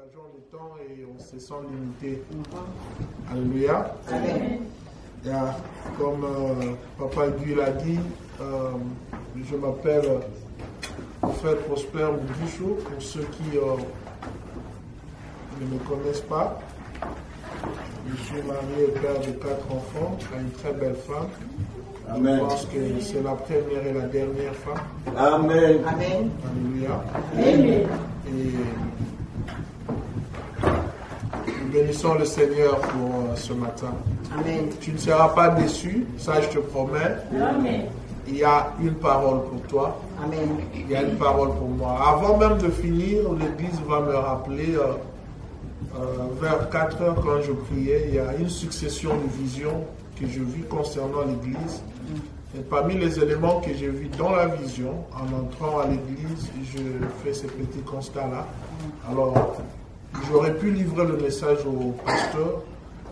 l'occasion du temps et on se sent limité. Alléluia. Amen. Yeah. Comme Papa Guy l'a dit, je m'appelle Prophète Prosper Moudjou, pour ceux qui ne me connaissent pas. Je suis marié et père de 4 enfants à une très belle femme. Amen. Je pense que c'est la première et la dernière femme. Amen. Amen. Alléluia. Amen. Et nous bénissons le Seigneur pour ce matin. Amen. Tu ne seras pas déçu, ça je te promets. Amen. Il y a une parole pour toi. Amen. Il y a une parole pour moi. Avant même de finir, l'Église va me rappeler, vers 4 heures quand je priais, il y a une succession de visions que je vis concernant l'Église. Et parmi les éléments que j'ai vus dans la vision, en entrant à l'Église, je fais ces petits constats-là. Alors, j'aurais pu livrer le message au pasteur,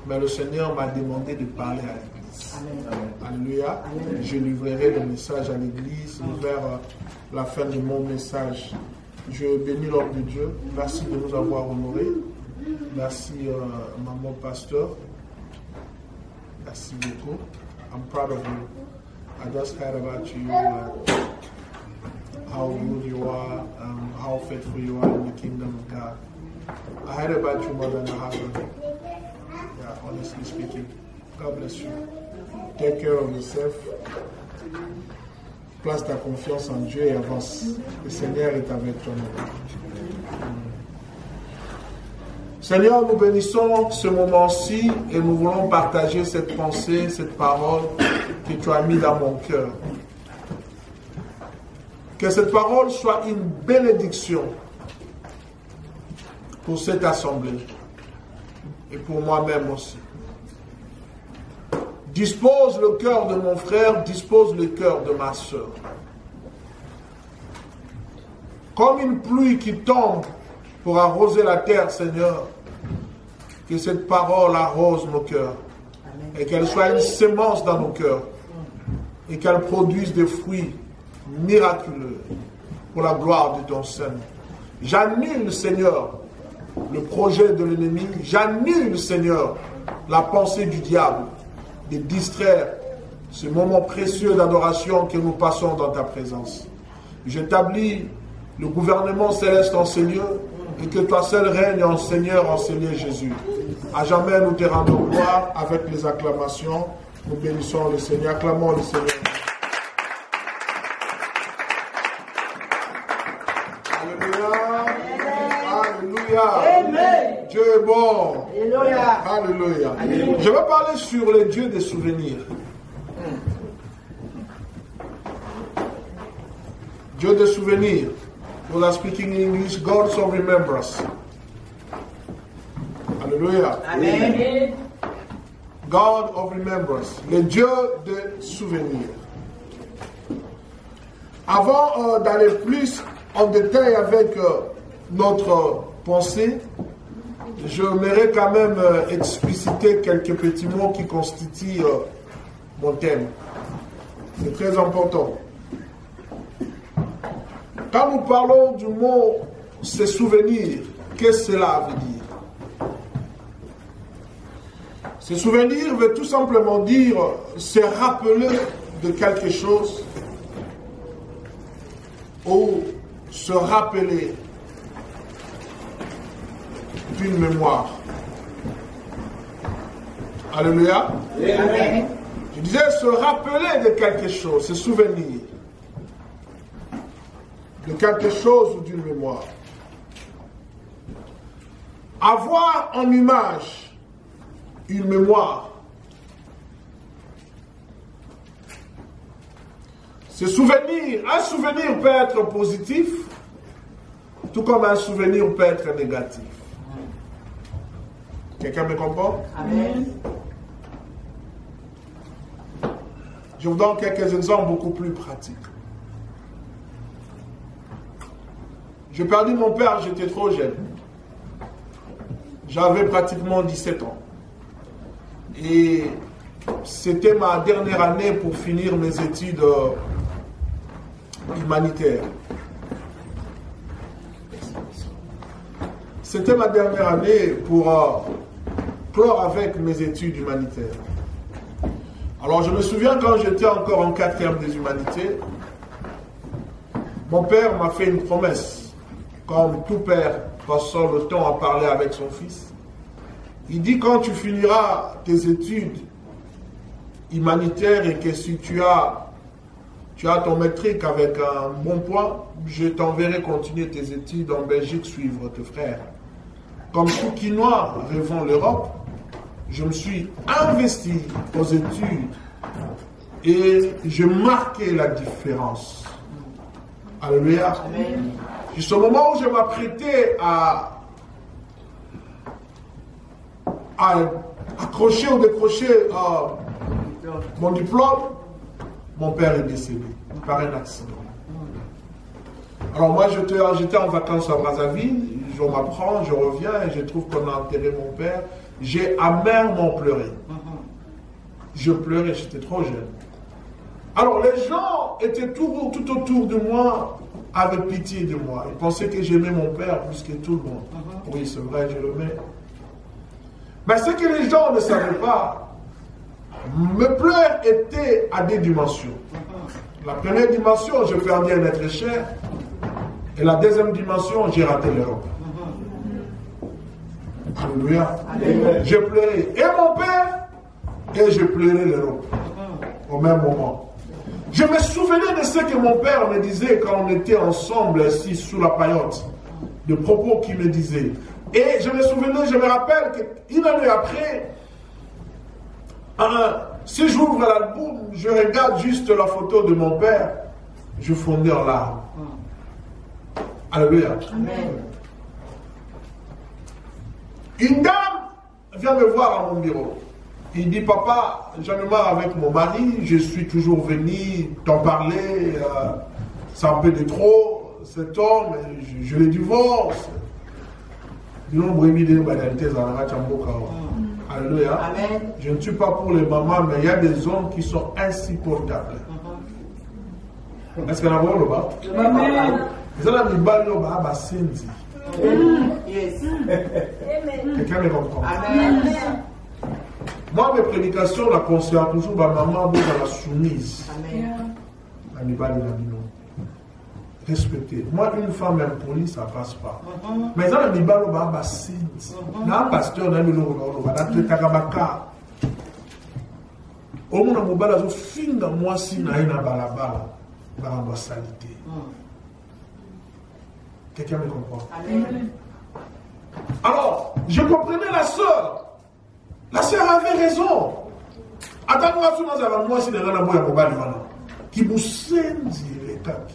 mais le Seigneur m'a demandé de parler à l'Église. Alléluia. Je livrerai le message à l'Église vers la fin de mon message. Je bénis l'homme de Dieu. Merci de nous avoir honorés. Merci, maman pasteur. Merci beaucoup. I'm proud of you. I just heard about you, how good you are, how faithful you are in the kingdom of God. I heard about you more than I have of you. Yeah, honestly speaking. God bless you. Take care of yourself. Place ta confiance en Dieu et avance. Le Seigneur est avec toi. Seigneur, nous bénissons ce moment-ci et nous voulons partager cette pensée, cette parole que tu as mis dans mon cœur. Que cette parole soit une bénédiction pour cette assemblée et pour moi-même aussi. Dispose le cœur de mon frère, dispose le cœur de ma soeur. Comme une pluie qui tombe pour arroser la terre, Seigneur, que cette parole arrose nos cœurs et qu'elle soit une sémence dans nos cœurs et qu'elle produise des fruits miraculeux pour la gloire de ton Seigneur. J'annule, Seigneur, le projet de l'ennemi. J'annule, Seigneur, la pensée du diable de distraire ce moment précieux d'adoration que nous passons dans ta présence. J'établis le gouvernement céleste en ce lieu et que toi seul règne en Seigneur, en Seigneur Jésus. À jamais nous te rendons gloire avec les acclamations. Nous bénissons le Seigneur. Acclamons le Seigneur. Alléluia. Dieu est bon. Alléluia. Je vais parler sur les dieux des souvenirs. Dieu des souvenirs. Those are speaking in English, gods of remembrance. Alléluia. Amen. God of remembrance. Les dieux des souvenirs. Avant d'aller plus en détail avec notre pensée, j'aimerais quand même expliciter quelques petits mots qui constituent mon thème. C'est très important. Quand nous parlons du mot « se souvenir », qu'est-ce que cela veut dire? Se souvenir veut tout simplement dire se rappeler de quelque chose ou se rappeler d'une mémoire. Alléluia. Amen. Je disais se rappeler de quelque chose, se souvenir de quelque chose ou d'une mémoire. Avoir en image une mémoire. Ce souvenir, un souvenir peut être positif, tout comme un souvenir peut être négatif. Quelqu'un me comprend? Amen. Je vous donne quelques exemples beaucoup plus pratiques. J'ai perdu mon père, j'étais trop jeune. J'avais pratiquement 17 ans. Et c'était ma dernière année pour finir mes études humanitaires. C'était ma dernière année pour clore avec mes études humanitaires. Alors je me souviens quand j'étais encore en 4e des humanités, mon père m'a fait une promesse, comme tout père passant le temps à parler avec son fils. Il dit quand tu finiras tes études humanitaires et que si tu as ton métrique avec un bon point, je t'enverrai continuer tes études en Belgique, suivre tes frères. Comme tout Quinois rêvant l'Europe, je me suis investi aux études et j'ai marqué la différence. Alléluia. Juste au moment où je m'apprêtais à accrocher ou décrocher mon diplôme, mon père est décédé par un accident. Alors moi j'étais en vacances à Brazzaville, je m'apprends, je reviens et je trouve qu'on a enterré mon père. J'ai amèrement pleuré. Je pleurais, j'étais trop jeune. Alors les gens étaient tout autour de moi, avaient pitié de moi. Ils pensaient que j'aimais mon père plus que tout le monde. Oui, c'est vrai, je l'aimais. Mais ce que les gens ne savaient pas, mes pleurs étaient à des dimensions. La première dimension, j'ai perdu un être cher. Et la deuxième dimension, j'ai raté l'Europe. Alléluia. J'ai pleuré et mon père et j'ai pleuré l'Europe au même moment. Je me souvenais de ce que mon père me disait quand on était ensemble ici sous la paillote, de propos qu'il me disait. Et je me rappelle qu'une année après, si j'ouvre l'album, je regarde juste la photo de mon père, je fondais en larmes. Alléluia. Amen. Une dame vient me voir à mon bureau. Il dit, papa, j'en ai marre avec mon mari, je suis toujours venu t'en parler, c'est un peu de trop, cet homme, je le divorce. Alléluia. Amen. Je ne suis pas pour les mamans, mais il y a des hommes qui sont insupportables. Est-ce qu'il y en a le bas? Amen. Yes. Quelqu'un me comprend? Amen. Moi, mes prédications, la concerne toujours ma maman dans la soumise. Amen. Respecter. Moi, une femme même polie, ça ne passe pas. Mais dans la Bible, on va passer. Dans un pasteur, on a mis le Takabaka. Au moins, on va fin de moi si on a une balabala. Dans la salité. Quelqu'un me comprend? Amen. Alors, je comprenais la sœur. La sœur avait raison. Attends-moi, si nous avons moi si nous avons qui vous sentit les tapis.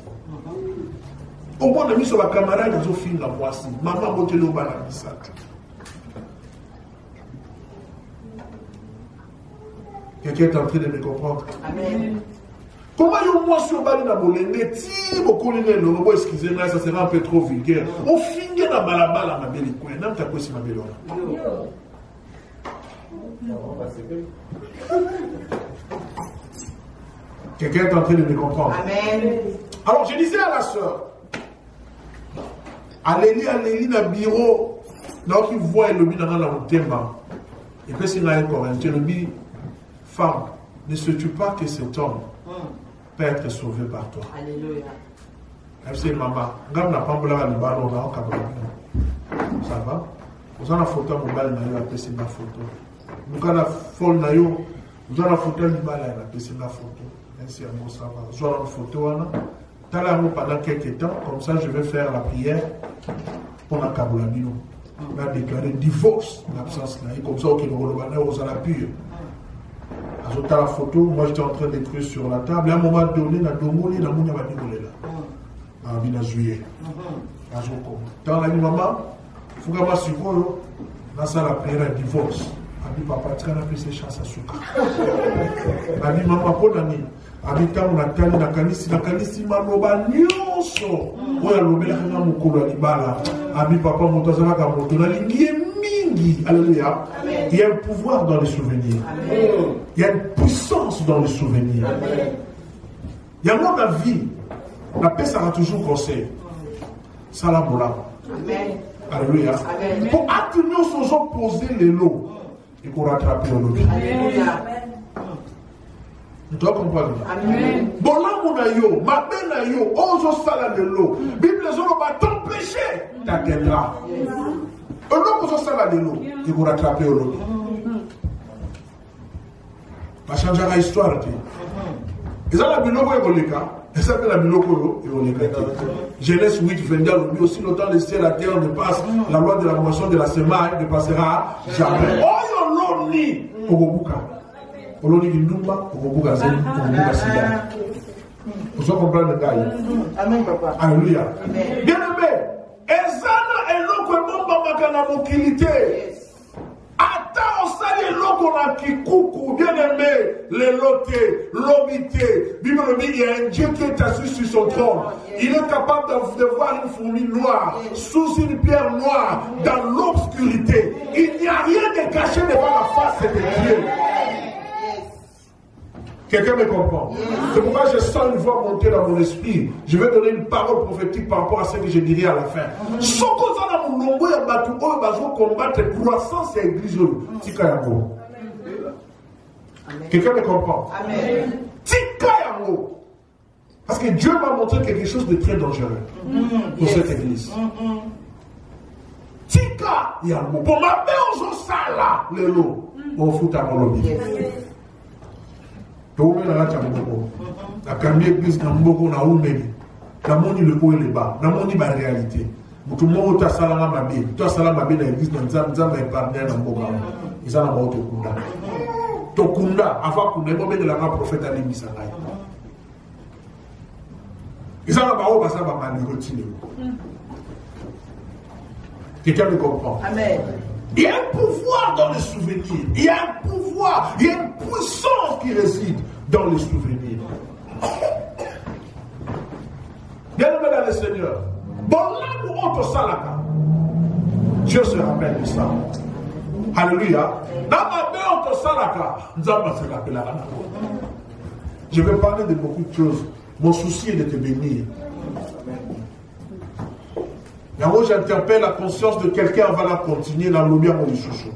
Au moins, on a mis sur la camarade, ils ont fini la moitié. Maman, vous avez mis ça. Quelqu'un est en train de me comprendre? Amen. Comment il y a moi sur Bali na bolende ti beaucoup de gens excusez-moi ça sera un peu trop vulgaire. On finit na balabala ma belle coin, n'a pas quoi si ma belle Quelqu'un est en train de me comprendre? Amen. Alors je disais à la sœur, allez dans le bureau, donc il voit le but dans le thème. Et puis c'est là encore un le femme, ne sais-tu pas que cet homme peut être sauvé par toi? Alléluia. Elle dit, maman, regarde la pambola à l'Ibano, ça va? Vous avez la photo à mobile, vous avez la photo. Vous avez la folle, vous avez la photo à l'Ibano, vous avez la photo. Ainsi, ça va. Vous avez la photo, pendant quelques temps, comme ça, je vais faire la prière pour la Kaboulabino. On a déclaré divorce, l'absence, comme ça, vous avez la pure. Ajouta la photo, moi j'étais en train d'écrire sur la table, et à un moment donné, la domoli, la mounia va dévoiler là. En bien juillet. Dans la maman, il faut que moi suis dans ça la prière de divorce. Elle dit papa, tu as fait ses chances à souka. Elle dit maman, pour l'année, elle dit on a tali na kanisi maloba nyonso. Oya lobela kana mukolo alibala. Elle dit papa, mon tazala ka moto na lingi mingi. Alléluia. Il y a un pouvoir dans les souvenirs. Amen. Il y a une puissance dans les souvenirs. Amen. Il y a mon vie. La paix sera toujours conseil. Ça la bola. Amen. Alléluia. Pour atteindre son opposé les lots et pour rattraper le lot. Alléluia. Tu dois comprendre. Amen. Bon là mon ayo, ma ben ayo, ozo sala de l'eau. Bible les autres va t'empêcher d'atteindre. Un homme ozo sala de l'eau et pour rattraper le lot. Va changer l'histoire. Et ça la biloko ekoleka. Et ça fait la biloko ekoleka. Genèse 8, 22, lui aussi longtemps le ciel et la terre ne passe, la loi de la moisson de la semaille ne passera jamais. Oh yo loni okobuka. Oloni kindumba okobuka zeni okobuka sida. Vous comprenez le gars? Amen, papa. Alléluia. Bien aimé, ezana eloko ebomba makana mokilité. Ata osali eloko na kikuku, bien aimé, les lotés, l'obité. Bible dit il y a un Dieu qui est assis sur son trône. Il est capable de voir une fourmi noire sous une pierre noire dans l'obscurité. Il n'y a rien de caché devant la face de Dieu. Quelqu'un me comprend? C'est pourquoi je sens une voix monter dans mon esprit. Je vais donner une parole prophétique par rapport à ce que je dirai à la fin. Croissance et église. Quelqu'un me comprend? Amen. Parce que Dieu m'a montré quelque chose de très dangereux pour cette église. Tika yango. Pour ma belle sala le lot. Au foot à mon lobby. Donc, on a la camion église dans beaucoup na umeli. Na moni le haut et le bas. Na moni la réalité. Tout le monde a salama mabé. Tu as salama mabé dans l'église dans Nzamba et partenaire dans Boga. Ils ont la mort Tokunda. Tokunda, avant qu'on ait moment de la prophète Ali Misangai. Ils ont la mort parce que ça va m'enlever. Quelqu'un me comprend? Amen. Il y a un pouvoir dans les souvenirs. Il y a un pouvoir, il y a une puissance qui réside dans les souvenirs. Bien aimé dans le Seigneur. Bon là où on te salaka. Dieu se rappelle de ça. Alléluia. Dans ma main on te salaka. Je vais parler de beaucoup de choses. Mon souci est de te bénir. Moi, j'interpelle la conscience de quelqu'un, va la continuer dans l'obia mon chouchou.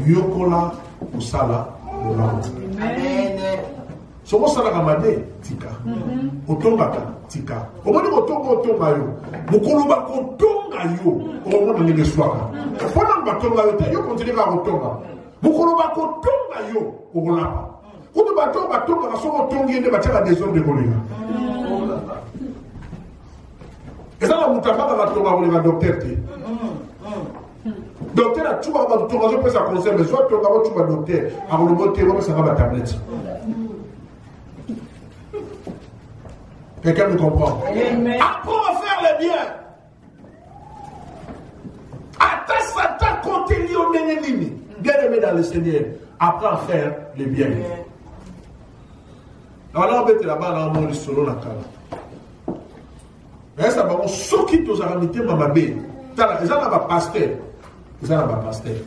Yokola Usala. Amen. Somo sala kamade tika. Otongaka tika. Omoni otonga yo. Mukolo ba kotonga yo. Omoni na ngeswaka. Pona ba tonga yo, yo continue ka otonga. Mukolo ba kotonga yo, okolapa. Kuto ba tonga na somo tongi ende ba tala désordre de kolinga. Et ça, on a un docteur. Docteur a tout à l'heure, je peux ça concerne, mais soit tu as tout à docteur, à mon bon ça va la tablette. Quelqu'un me comprend? Apprends à faire le bien. Atta Satan côté Lionel, bien aimé dans le Seigneur. Apprends à faire le bien. Alors là, on va là-bas, on va solo la cala. Mais ça va, on s'occupe aux aramités, maman B. Ils ont un pasteur. Ils ont un pasteur.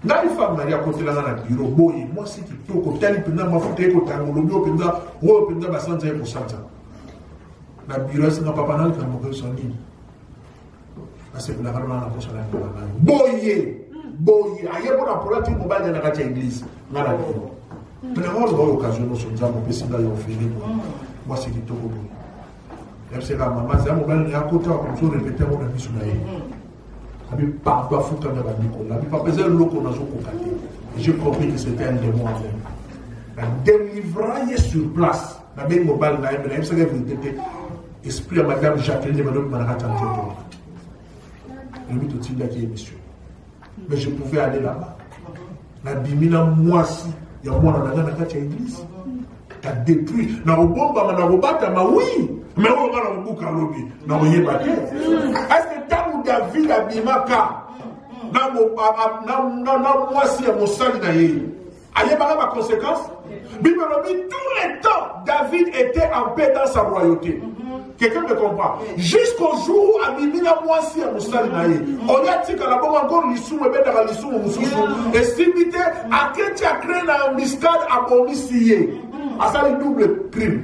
Dans une femme, Maria, côté là, dans le bureau, boy, moi, si tu es au côté, tu as ma faute, tu es au côté, tu es au côté, tu es au côté, la bureau, c'est un papa, qui a mangé son lit. Parce que la femme, a posé la bureau. Boy, aïe, pour la pour la tu mobile dans la église. Dans la bureau. Mais on va l'occasion, nous sommes en président, et on fait moi, c'est du tout au bout. C'est la maman, c'est un moment où il y a un côté où on répète mon ami sur la haie. Il n'y a pas de foutre dans la Bible. Il n'y a pas besoin de l'eau qu'on a sur. J'ai compris que c'était un démon en même. La délivraille sur place. La même mobile, la même chose, esprit à madame Jacqueline, madame Manhattan. Je vais tout de suite là qui est monsieur. Mais je pouvais aller là-bas. La bimina, moi si, il y a moi dans la église. Tu as détruit. Na obomba, na robata, ma oui. Mais on va dans le bouc à l'objet. Non, il n'y a pas de. Est-ce que tant que David a bimaka, moi si à mon sali naïe, aïe, ma conséquence. Bible dit tout le temps, David était en paix dans sa royauté. Quelqu'un me comprend? Jusqu'au jour où Abimina moi si à mon sali naïe, on y a dit qu'à la bonne encore l'issou, mais dans l'issou, et simité, à qui tu as créé la miscade à Bomissie. À ça, le double crime.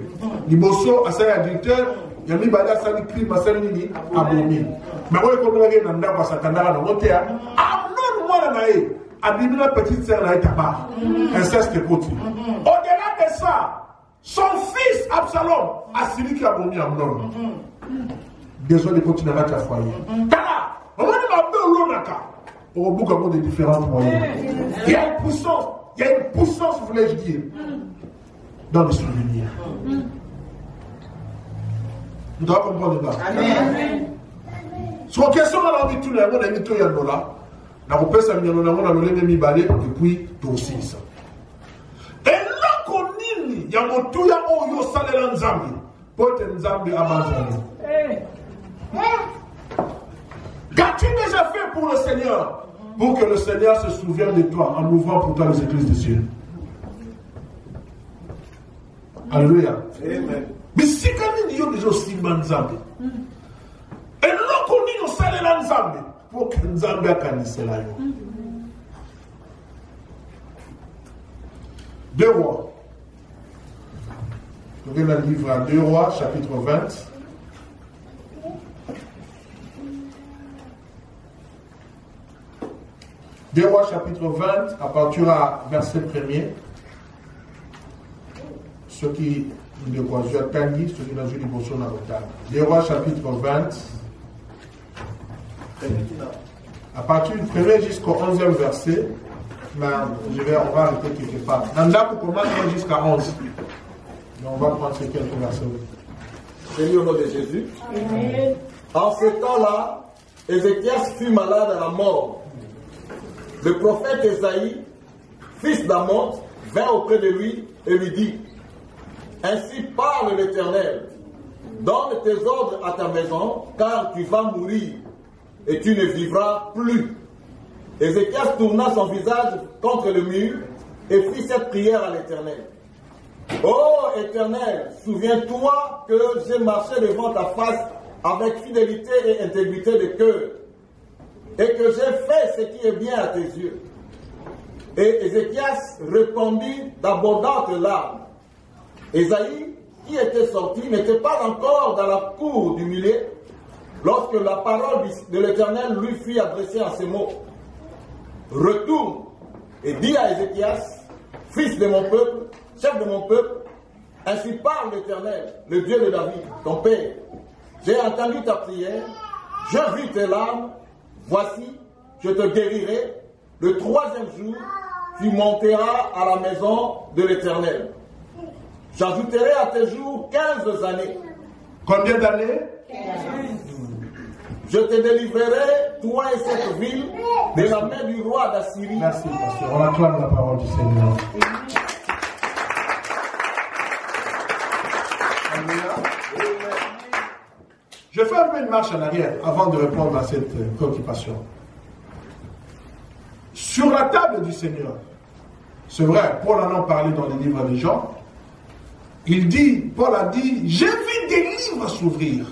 Liboso, à ça, adultère, Il y a mis bala sali crime à Salini, abomi. Mais oui, comme on a dit, on a Satana dans le théâtre. Amnon, moi, on a eu. Abîme la petite sœur, là, est tabac. Inceste continue. Au-delà de ça, son fils Absalom a celui qui a abomi Amnon. Besoin de continuer à faire foyer. Tala, on a dit, on a au bout de différents moyens. Il y a une puissance, voulais-je dire, dans les souvenirs. Nous devons comprendre ça. Amen. Sur question de la vie, tout le monde a mis tout là. La repère, ça vient de la mis balai, et puis tout aussi ça. Et là qu'on il y a mon tout, il y a Oyo Salela Nzambi. Pote Nzambi abandonné. Qu'as-tu déjà fait pour le Seigneur? Pour que le Seigneur se souvienne de toi en ouvrant pour toi les églises des cieux. Alléluia. Amen. Mais si quand il y a déjà aussi Nzambi, et là qu'on dit au Salela Nzambi, pour que Nzambi a canissé là. 2 Rois. Vous avez le livre à 2 Rois, chapitre 20. Deux Rois chapitre 20, à partir à verset 1er. Ceux qui ne voient pas Tanguy, ceux qui n'ont pas dévotion dans le temps. 2 Rois chapitre 20. À partir du 1er jusqu'au 11e verset. Mais on va arrêter quelque part. Nanda pour commencer jusqu'à 11. Mais on va prendre ces quelques versets. Seigneur au nom de Jésus. Amen. En ce temps-là, Ézéchias fut malade à la mort. Le prophète Esaïe, fils d'Amon, vint auprès de lui et lui dit: Ainsi parle l'Éternel, donne tes ordres à ta maison, car tu vas mourir et tu ne vivras plus. Ézéchias tourna son visage contre le mur et fit cette prière à l'Éternel. Ô Éternel, souviens-toi que j'ai marché devant ta face avec fidélité et intégrité de cœur, et que j'ai fait ce qui est bien à tes yeux. Et Ézéchias répondit d'abondantes larmes. Esaïe, qui était sorti, n'était pas encore dans la cour du milieu, lorsque la parole de l'Éternel lui fut adressée en ces mots: Retourne et dis à Ézéchias, fils de mon peuple, chef de mon peuple, ainsi parle l'Éternel, le Dieu de David, ton père. J'ai entendu ta prière, j'ai vu tes larmes. Voici, je te guérirai. Le 3e jour, tu monteras à la maison de l'Éternel. J'ajouterai à tes jours 15 années. Combien d'années? 15. Je te délivrerai, toi et cette ville, de la main du roi d'Assyrie. Merci, pasteur. On acclame la parole du Seigneur. Je fais un peu une marche en arrière avant de répondre à cette préoccupation. Sur la table du Seigneur, c'est vrai, Paul en a parlé dans les livres des Jean. Paul a dit, j'ai vu des livres s'ouvrir.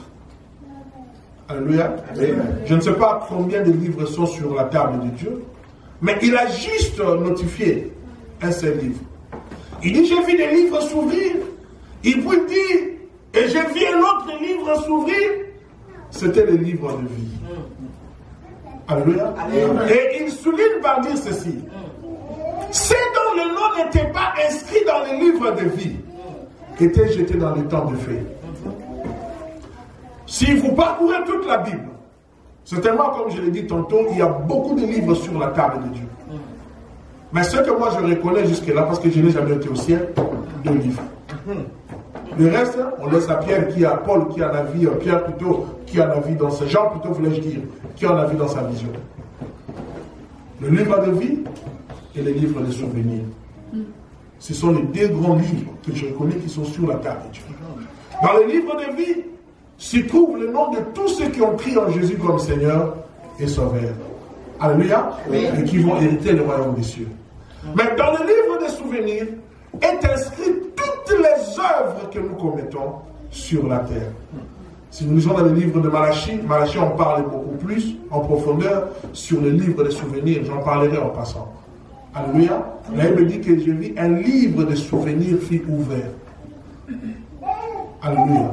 Alléluia. Amen. Je ne sais pas combien de livres sont sur la table de Dieu, mais il a juste notifié un seul livre. Il dit, j'ai vu des livres s'ouvrir. Il vous dit, et j'ai vu un autre livre s'ouvrir. C'était le livre de vie. Alléluia. Amen. Et il souligne par dire ceci: ceux dont le nom n'était pas inscrit dans le livre de vie étaient jetés dans le temps de feu. Si vous parcourez toute la Bible, certainement, comme je l'ai dit tantôt, il y a beaucoup de livres sur la table de Dieu. Mais ce que moi je reconnais jusque-là, parce que je n'ai jamais été au ciel, 2 livres. Le reste, on laisse à Pierre, qui a Paul, qui en a vu, Pierre plutôt, qui en a vu dans sa Jean plutôt, voulais-je dire, qui en a vu dans sa vision. Le livre de vie et le livre de souvenirs. Ce sont les 2 grands livres que je reconnais qui sont sur la table de Dieu. Dans le livre de vie s'y trouve le nom de tous ceux qui ont pris en Jésus comme Seigneur et Sauveur. Alléluia. Et qui vont hériter le royaume des cieux. Mais dans le livre des souvenirs est inscrit toutes les œuvres que nous commettons sur la terre. Si nous lisons dans le livre de Malachie, Malachie en parle beaucoup plus en profondeur. Sur le livre des souvenirs, j'en parlerai en passant. Alléluia. Là, il me dit que j'ai vu un livre de souvenirs fut ouvert. Alléluia.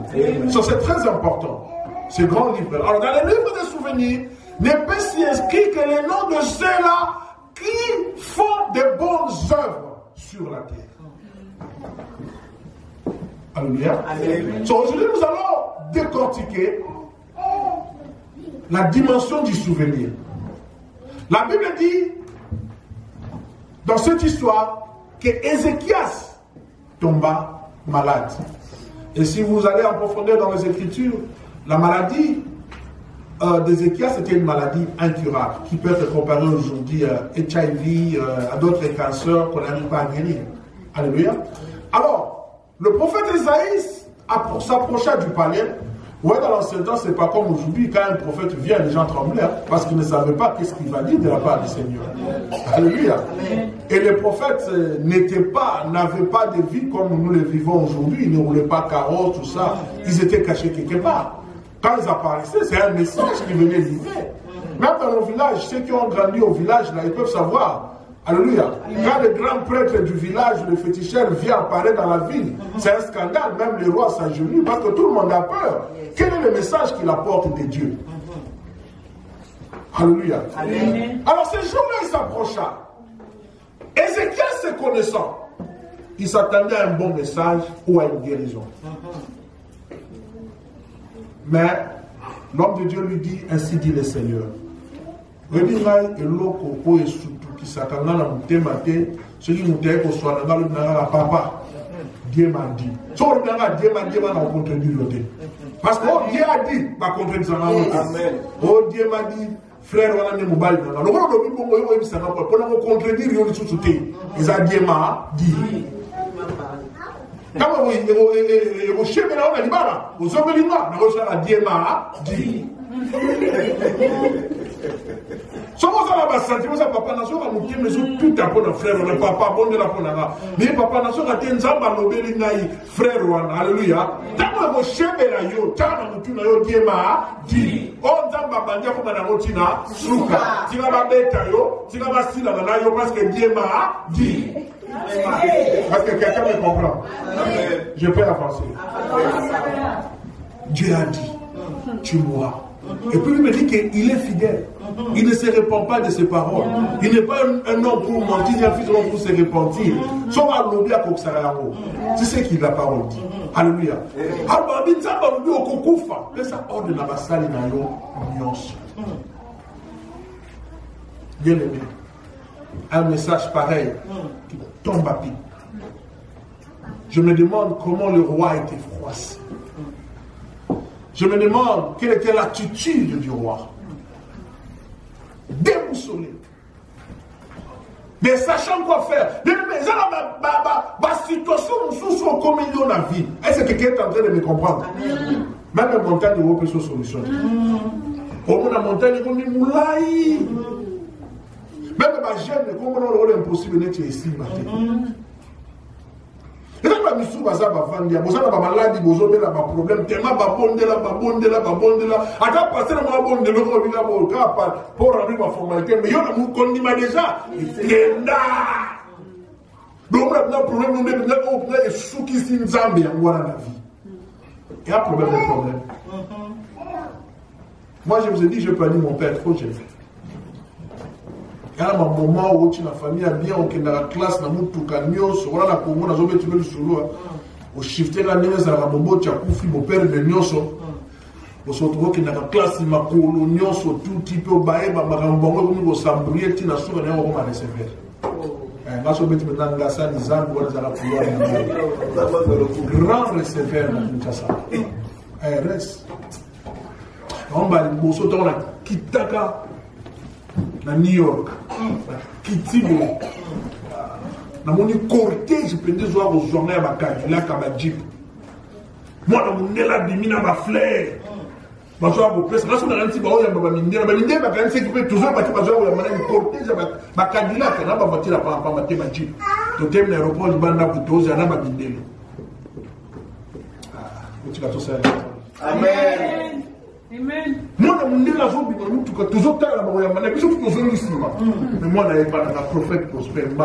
Ça, c'est très important. Ce grand livre. Alors, dans le livre des souvenirs, n'est pas si inscrit que les noms de ceux-là qui font de bonnes œuvres sur la terre. Alléluia. So, aujourd'hui, nous allons décortiquer la dimension du souvenir. La Bible dit, dans cette histoire, que Ézéchias tomba malade. Et si vous allez en profondeur dans les Écritures, la maladie d'Ézéchias était une maladie incurable, qui peut être comparée aujourd'hui à HIV, à d'autres cancers qu'on n'arrive pas à guérir. Alléluia. Alors, le prophète Isaïe s'approcha du palais. Ouais, dans l'ancien temps, c'est pas comme aujourd'hui, quand un prophète vient, les gens tremblaient, hein, parce qu'ils ne savaient pas qu'est-ce qu'il va dire de la part du Seigneur. Alléluia. Et les prophètes n'avaient pas de vie comme nous les vivons aujourd'hui. Ils ne roulaient pas carrosse, tout ça. Ils étaient cachés quelque part. Quand ils apparaissaient, c'est un message qui venait livrer. Même dans nos villages, ceux qui ont grandi au village, là, ils peuvent savoir. Alléluia. Quand le grand prêtre du village, le féticheur, vient apparaître dans la ville, c'est un scandale. Même les rois s'agenouillent parce que tout le monde a peur. Quel est le message qu'il apporte de Dieu? Alléluia. Amen. Alors ce jour-là, il s'approcha. Ézéchias se connaissant, il s'attendait à un bon message ou à une guérison. Mais l'homme de Dieu lui dit, ainsi dit le Seigneur. Qui s'attendait à mutema te ce qui nous dit qu'on soit dans le papa Dieu m'a dit so on a Dieu m'a dit on va contredire parce que Dieu a dit va contredire ça. Amen. Oh Dieu m'a dit frère on a ne mobile dans le gros bi bongo yo bisa na pour contredire yo tout sauter ils a Dieu m'a dit kama vous chebe na on a libara vous obelinga na ko ça Dieu m'a dit. Somos à la base, nous avons papa nation à nous dire mais tout à pour nos frères, on papa bon de la ponara. Mais papa nation a été nzamba nobeli nai frère wana. Alléluia. Tamo mo shebela yo, tana mutuna yo diema di. On nzamba bandia ko na motina suka. Tina ba beta yo, tina ba sila na yo parce que diema di. Parce que quelqu'un me comprend. Je peux avancer. Dieu a dit, tu mourras. Et puis il me dit qu'il est fidèle. Il ne se répand pas de ses paroles. Il n'est pas un homme pour mentir, il est un fils d'homme pour se repentir. C'est ce que la parole dit. Alléluia. Bien aimé, un message pareil qui tombe à pied. Je me demande comment le roi était froissé. Je me demande quelle était l'attitude du roi. Déboussolé. Mais sachant quoi faire. Mais ma situation sous comme il y a la vie. Est-ce que quelqu'un est en train de me comprendre? Même la montagne de peut se solutionner. Au moins la montagne comme une moulaï. Même ma gêne, comme on a le rôle impossible d'être ici matin. Et là, je suis allé à la maladie, je suis allé à la problème, je suis allé à la passer à la bonde, pour remplir ma formalité, mais je suis déjà. Donc, maintenant, le problème, c'est que je suis Zambie en la vie. Il y a un problème, Moi, je vous ai dit, je peux aller mon père, trop jeune. Il y a un moment où la famille a bien, on est dans la classe, on a on a la Congo, on a le solo. On shifté la nez à la bombo, tu as couffé mon père de Nyoso. On se retrouve dans la classe, il m'a collé Nyoso, tout type de baé, ma rambongo, comme on s'embrouille, tu n'as pas de on va recevoir. Là, je vais mettre maintenant la salle, les arbres, on va la pouvoir. Grand receveur, reste. On va le bosso dans la Kitaka. Na New York, Kitibo, na moni cortège pendant les jours aux journées à Cadillac à Jeep. Moi, na mon là bimina ma fleur. Ma soeur vous presse. Là, on a un petit baou ya ma mindé, ma quand même c'est qui peut toujours partir ma soeur ou ya mana une cortège à Cadillac, na ma voiture à pas ma Jeep. To termine l'aéroport du banda pour tous ya na ma mindé. Tu vas tout ça. Amen. Amen. Moi, je suis là, je suis mais moi, je suis un prophète prospère. Je suis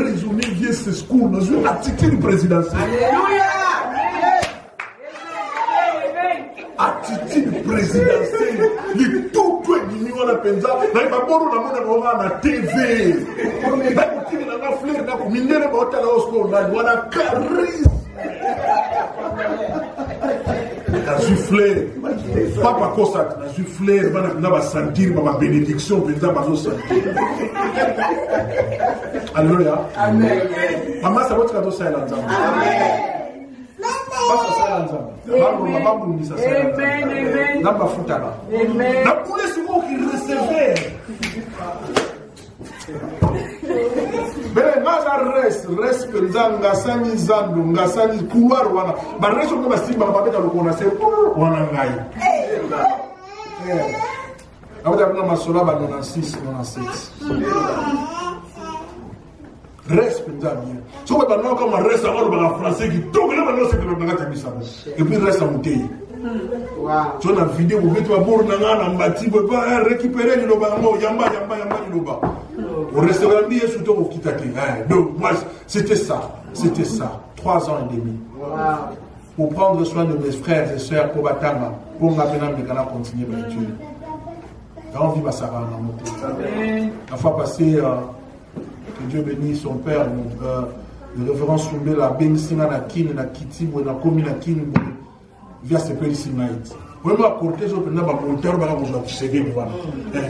raisonné bien ce discours dans une attitude présidentielle. Alléluia! présidentielle, les tout est on a pensé, na ba boru na mona na TV. Na kutini na fleur na kumindele ba hotela osko na wana charisme. Na souffler. Papa Kosak na souffler na ba sentir ba bénédiction penza ba sentir. Alléluia. Amen. Maman ça va être cadeau ça là. Amen. Amen. La poulet c'est moi qui recevait. Mais moi reste penzanga sani zando ngasani couloir wana. Ba reste ko ba simba ba beta lo kona se wana ngai. Abuda kuna masola ba 96 97. Reste penzanga bien. So ba non comme reste alors ba français qui donc là maintenant c'est que le bagage bisa. Et puis reste à monter. Wow. Tu as une vidéo où tu vas boire na mbati pour récupérer le bango yamba loba. Au restaurant bien surtout au kitake. Donc moi c'était ça. 3 ans et demi. Wow. Pour prendre soin de mes frères et sœurs pour batama pour maintenant me gana continuer à Dieu. Quand on vit Basara na monter. Amen. La fois passée que Dieu bénisse son père le révérend Soumbe la Bensinga na Kine na Kitibo na Komi na Kine via ce pays Sinaït. Vous pouvez m'accorder sur le monteur de la montagne qui s'est gagné.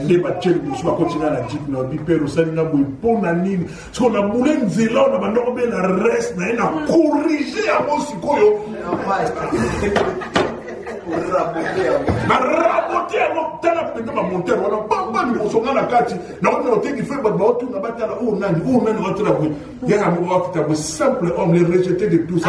Les bâtiments qui sont continués à la Jeep, nous avons dit, nous avons bon anime. Ce qu'on a moulé une zéla, on a normé la reste, on a corrigé à mon sikoyo. On a raboté à mon temps, on a monté, on a pas mal de choses dans la carte. On a noté qu'il fait pas de tout, on a battu à la haut, on a rentré la bouille. Il y a un moment qui est simple homme, les rejeté de tout ça.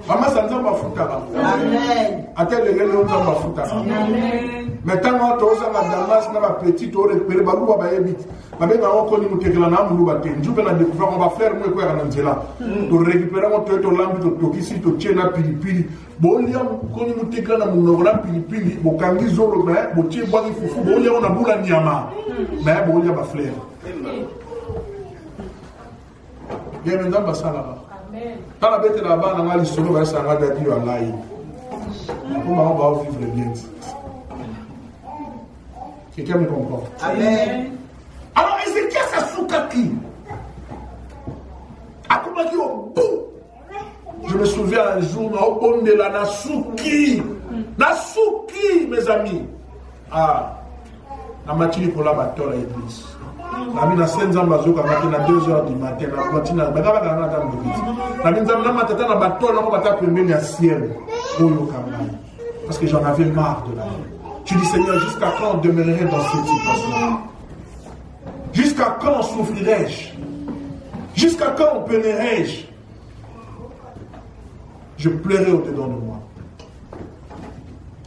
Maman Sanzamba Futara. Amen. Attends les gens Sanzamba Futara. Amen. Maintenant, tu as Damas, na petit, tu as récupéré Balouba Bayebit. Ma mère a reconnu mon téglana, Moulouba Ten. Je vais la découvrir, on va faire moi quoi à Nangela. Tu récupérer mon této lambi, tu ici, tu tiens la pilipili. Bon, il y a connu mon téglana, mon nola pilipili. Bon, quand ils ont le bain, bon, tiens, bon, il faut, bon, il y a on a boula niama. Mais bon, il y a ma fleur. Il y a maintenant Bassala. Quand la bête là-bas, on a l'histoire, on va s'arrêter à Dieu à l'aïe. Comment on va vivre bien? Quelqu'un me comprend? Amen. Alors, Ézéchias a soukaki. A comment au bout. Je me souviens un jour, on a la Nasuki. Nasuki, mes amis. Ah, la matinée pour la bâton à l'église. La mine à 5 ans, à 2 h du matin, la continue à la parce que j'en avais marre de la vie. Je dis Seigneur, jusqu'à quand on demeurerait dans cette situation? Jusqu'à quand souffrirai-je? Jusqu'à quand peinerai-je? Je pleurais au-dedans de moi.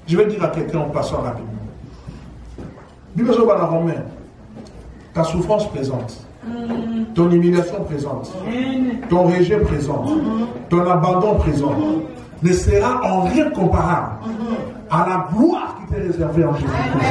Je vais dire à quelqu'un en passant rapidement. Bible au Romain. Ta souffrance présente, ton humiliation présente, ton rejet présent, ton abandon présent ne sera en rien comparable à la gloire qui t'est réservée en Jésus-Christ.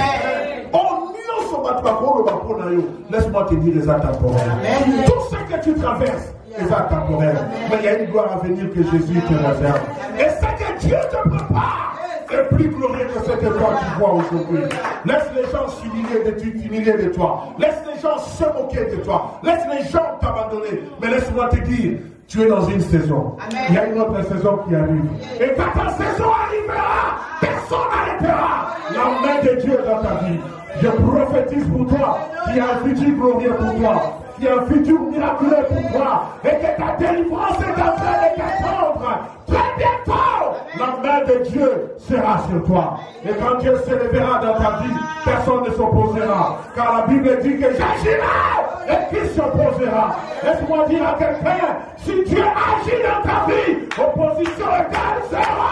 Laisse-moi te dire les temporaires. Tout ce que tu traverses est temporaire. Mais il y a une gloire à venir que Jésus te réserve. Et ce que Dieu te prépare est plus glorieux que ce que toi tu vois aujourd'hui. Laisse les gens s'humilier de toi. Laisse les gens se moquer de toi. Laisse les gens t'abandonner. Mais laisse-moi te dire, tu es dans une saison. Amen. Il y a une autre saison qui arrive. Et quand ta saison arrivera, personne n'arrêtera la main de Dieu dans ta vie. Je prophétise pour toi qu'il y a un futur glorieux pour toi. Qu'il y a un futur miraculeux pour toi. Et que ta délivrance est en train de t'attendre. Très bientôt, la main de Dieu sera sur toi. Et quand Dieu se lèvera dans ta vie, personne ne s'opposera. Car la Bible dit que j'agirai et qui s'opposera. Laisse-moi dire à quelqu'un, si Dieu agit dans ta vie, opposition égale zéro.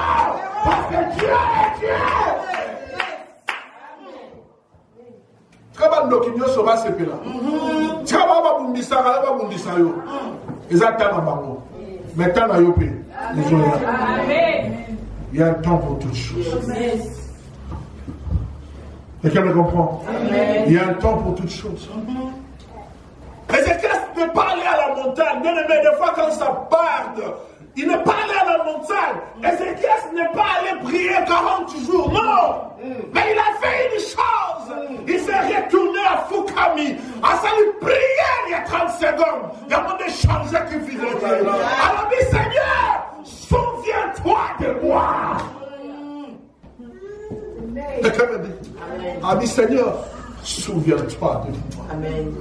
Parce que Dieu est Dieu. Kaba ndoki nyoso ba sepela. Kaba ba bundisa kala ba bundisa yo. Ezata na bango. Maintenant na yo pe. Amen. Il y a un temps pour toutes choses. Quelqu'un me comprend? Amen. Il y a un temps pour toutes choses. Ézéchias n'est pas allé à la montagne. Bien aimé, des fois quand ça part il n'est pas allé à la montagne. Ézéchias n'est pas allé prier 40 jours. Non. Mais il a fait une chose. Il s'est retourné à Fukami. À sa prière il y a 30 secondes. Il y a moins de changer que vous dire. Alors dit Seigneur, souviens-toi de moi. Quelqu'un me dit. A dit Seigneur, souviens-toi de moi. Amen.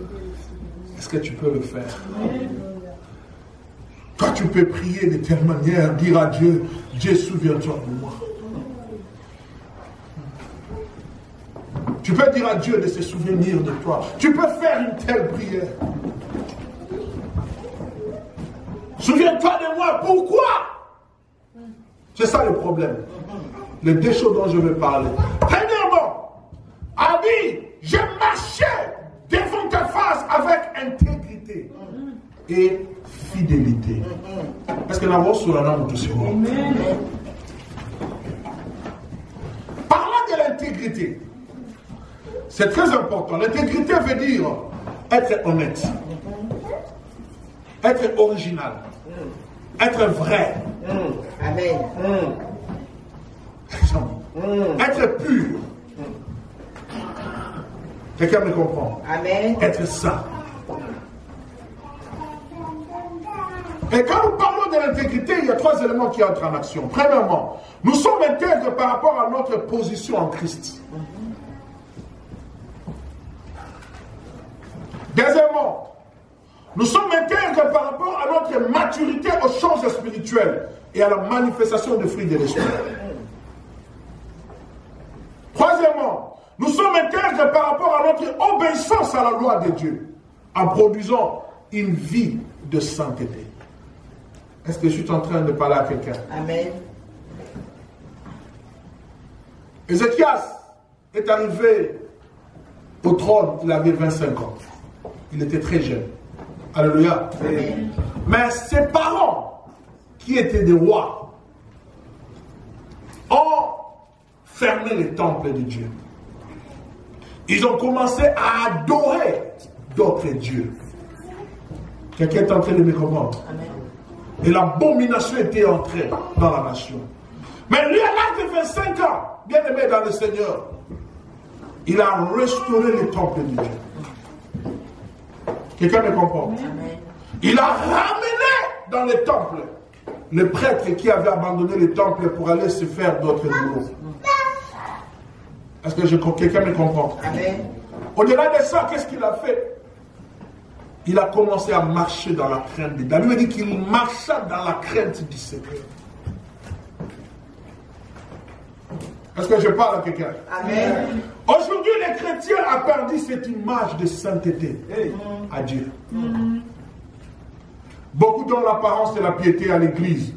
Est-ce que tu peux le faire? Toi, tu peux prier de telle manière, dire à Dieu, Dieu, souviens-toi de moi. Tu peux dire à Dieu de se souvenir de toi. Tu peux faire une telle prière. Souviens-toi de moi. Pourquoi? C'est ça le problème. Les deux choses dont je veux parler. Premièrement, a dit, je marchais devant ta face avec intégrité et fidélité. Est-ce que la voix sur la langue aussi? Parlant de l'intégrité, c'est très important. L'intégrité veut dire être honnête, être original, être vrai. Amen. Être pur. Quelqu'un me comprend? Amen. Être saint. Et quand nous parlons de l'intégrité, il y a 3 éléments qui entrent en action. Premièrement, nous sommes intègres par rapport à notre position en Christ. Deuxièmement, nous sommes intègres par rapport à notre maturité aux choses spirituelles et à la manifestation des fruits de l'esprit. Troisièmement, nous sommes intègres par rapport à notre obéissance à la loi de Dieu en produisant une vie de sainteté. Est-ce que je suis en train de parler à quelqu'un? Amen. Ézéchias est arrivé au trône, il avait 25 ans. Il était très jeune. Alléluia. Amen. Mais ses parents, qui étaient des rois, ont fermé les temples de Dieu. Ils ont commencé à adorer d'autres dieux. Quelqu'un est en train de me comprendre? Amen. Et l'abomination était entrée dans la nation. Mais lui, à l'âge de 25 ans, bien aimé dans le Seigneur, il a restauré les temples de Dieu. Quelqu'un me comprend? Amen. Il a ramené dans les temples les prêtres qui avaient abandonné les temples pour aller se faire d'autres boulots. Est-ce que quelqu'un me comprend? Amen. Au-delà de ça, qu'est-ce qu'il a fait? Il a commencé à marcher dans la crainte de Dieu. La Bible dit qu'il marcha dans la crainte du Seigneur. Est-ce que je parle à quelqu'un? Amen. Aujourd'hui, les chrétiens ont perdu cette image de sainteté à Dieu. Beaucoup donnent l'apparence de la piété à l'église,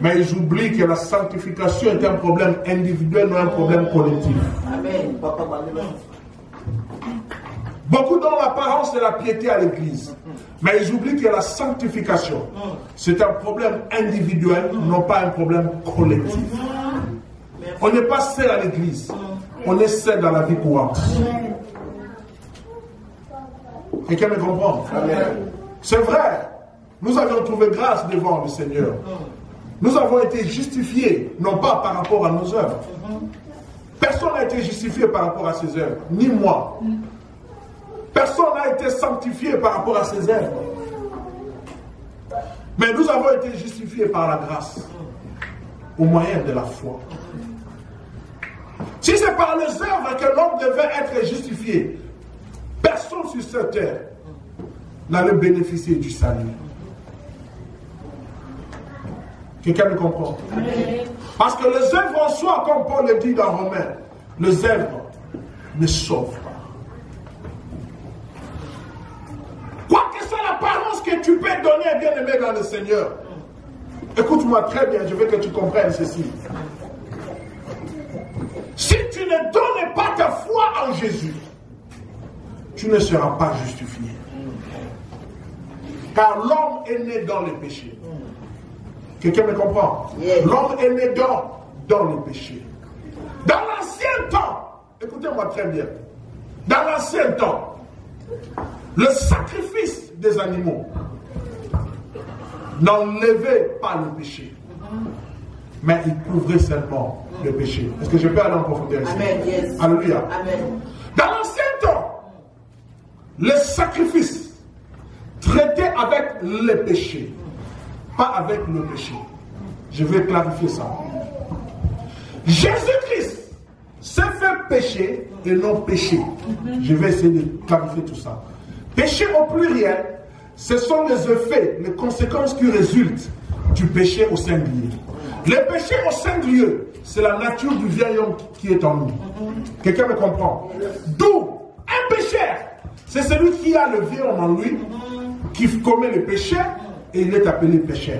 mais ils oublient que la sanctification est un problème individuel, non un problème collectif. Amen. Beaucoup donnent l'apparence de la piété à l'église, mais ils oublient que la sanctification, c'est un problème individuel, non pas un problème collectif. On n'est pas seul à l'église, on est seul dans la vie courante. Quelqu'un me comprend? C'est vrai, nous avions trouvé grâce devant le Seigneur. Nous avons été justifiés, non pas par rapport à nos œuvres. Personne n'a été justifié par rapport à ses œuvres, ni moi. Personne n'a été sanctifié par rapport à ses œuvres. Mais nous avons été justifiés par la grâce, au moyen de la foi. Si c'est par les œuvres que l'homme devait être justifié, personne sur cette terre n'allait bénéficier du salut. Quelqu'un me comprend? Parce que les œuvres en soi, comme Paul le dit dans Romains, les œuvres ne sauvent pas. Quoi que soit l'apparence que tu peux donner, bien aimé dans le Seigneur, écoute-moi très bien, je veux que tu comprennes ceci. Si tu ne donnes pas ta foi en Jésus, tu ne seras pas justifié. Car l'homme est né dans le péché. Quelqu'un me comprend? Yes. L'homme est né dans le péché. Dans l'ancien temps, écoutez-moi très bien, dans l'ancien temps, le sacrifice des animaux n'enlevait pas le péché, mais il couvrait seulement le péché. Est-ce que je peux aller en profondeur ici? Amen, yes. Alléluia. Amen. Dans l'ancien temps, les sacrifices traitaient avec les péchés, pas avec le péché. Je vais clarifier ça. Jésus-Christ s'est fait péché et non péché. Je vais essayer de clarifier tout ça. Péché au pluriel, ce sont les effets, les conséquences qui résultent du péché au singulier. Le péché au singulier, c'est la nature du vieil homme qui est en nous. Quelqu'un me comprend? D'où un pécheur, c'est celui qui a le vieil homme en lui, qui commet le péché, et il est appelé pécheur.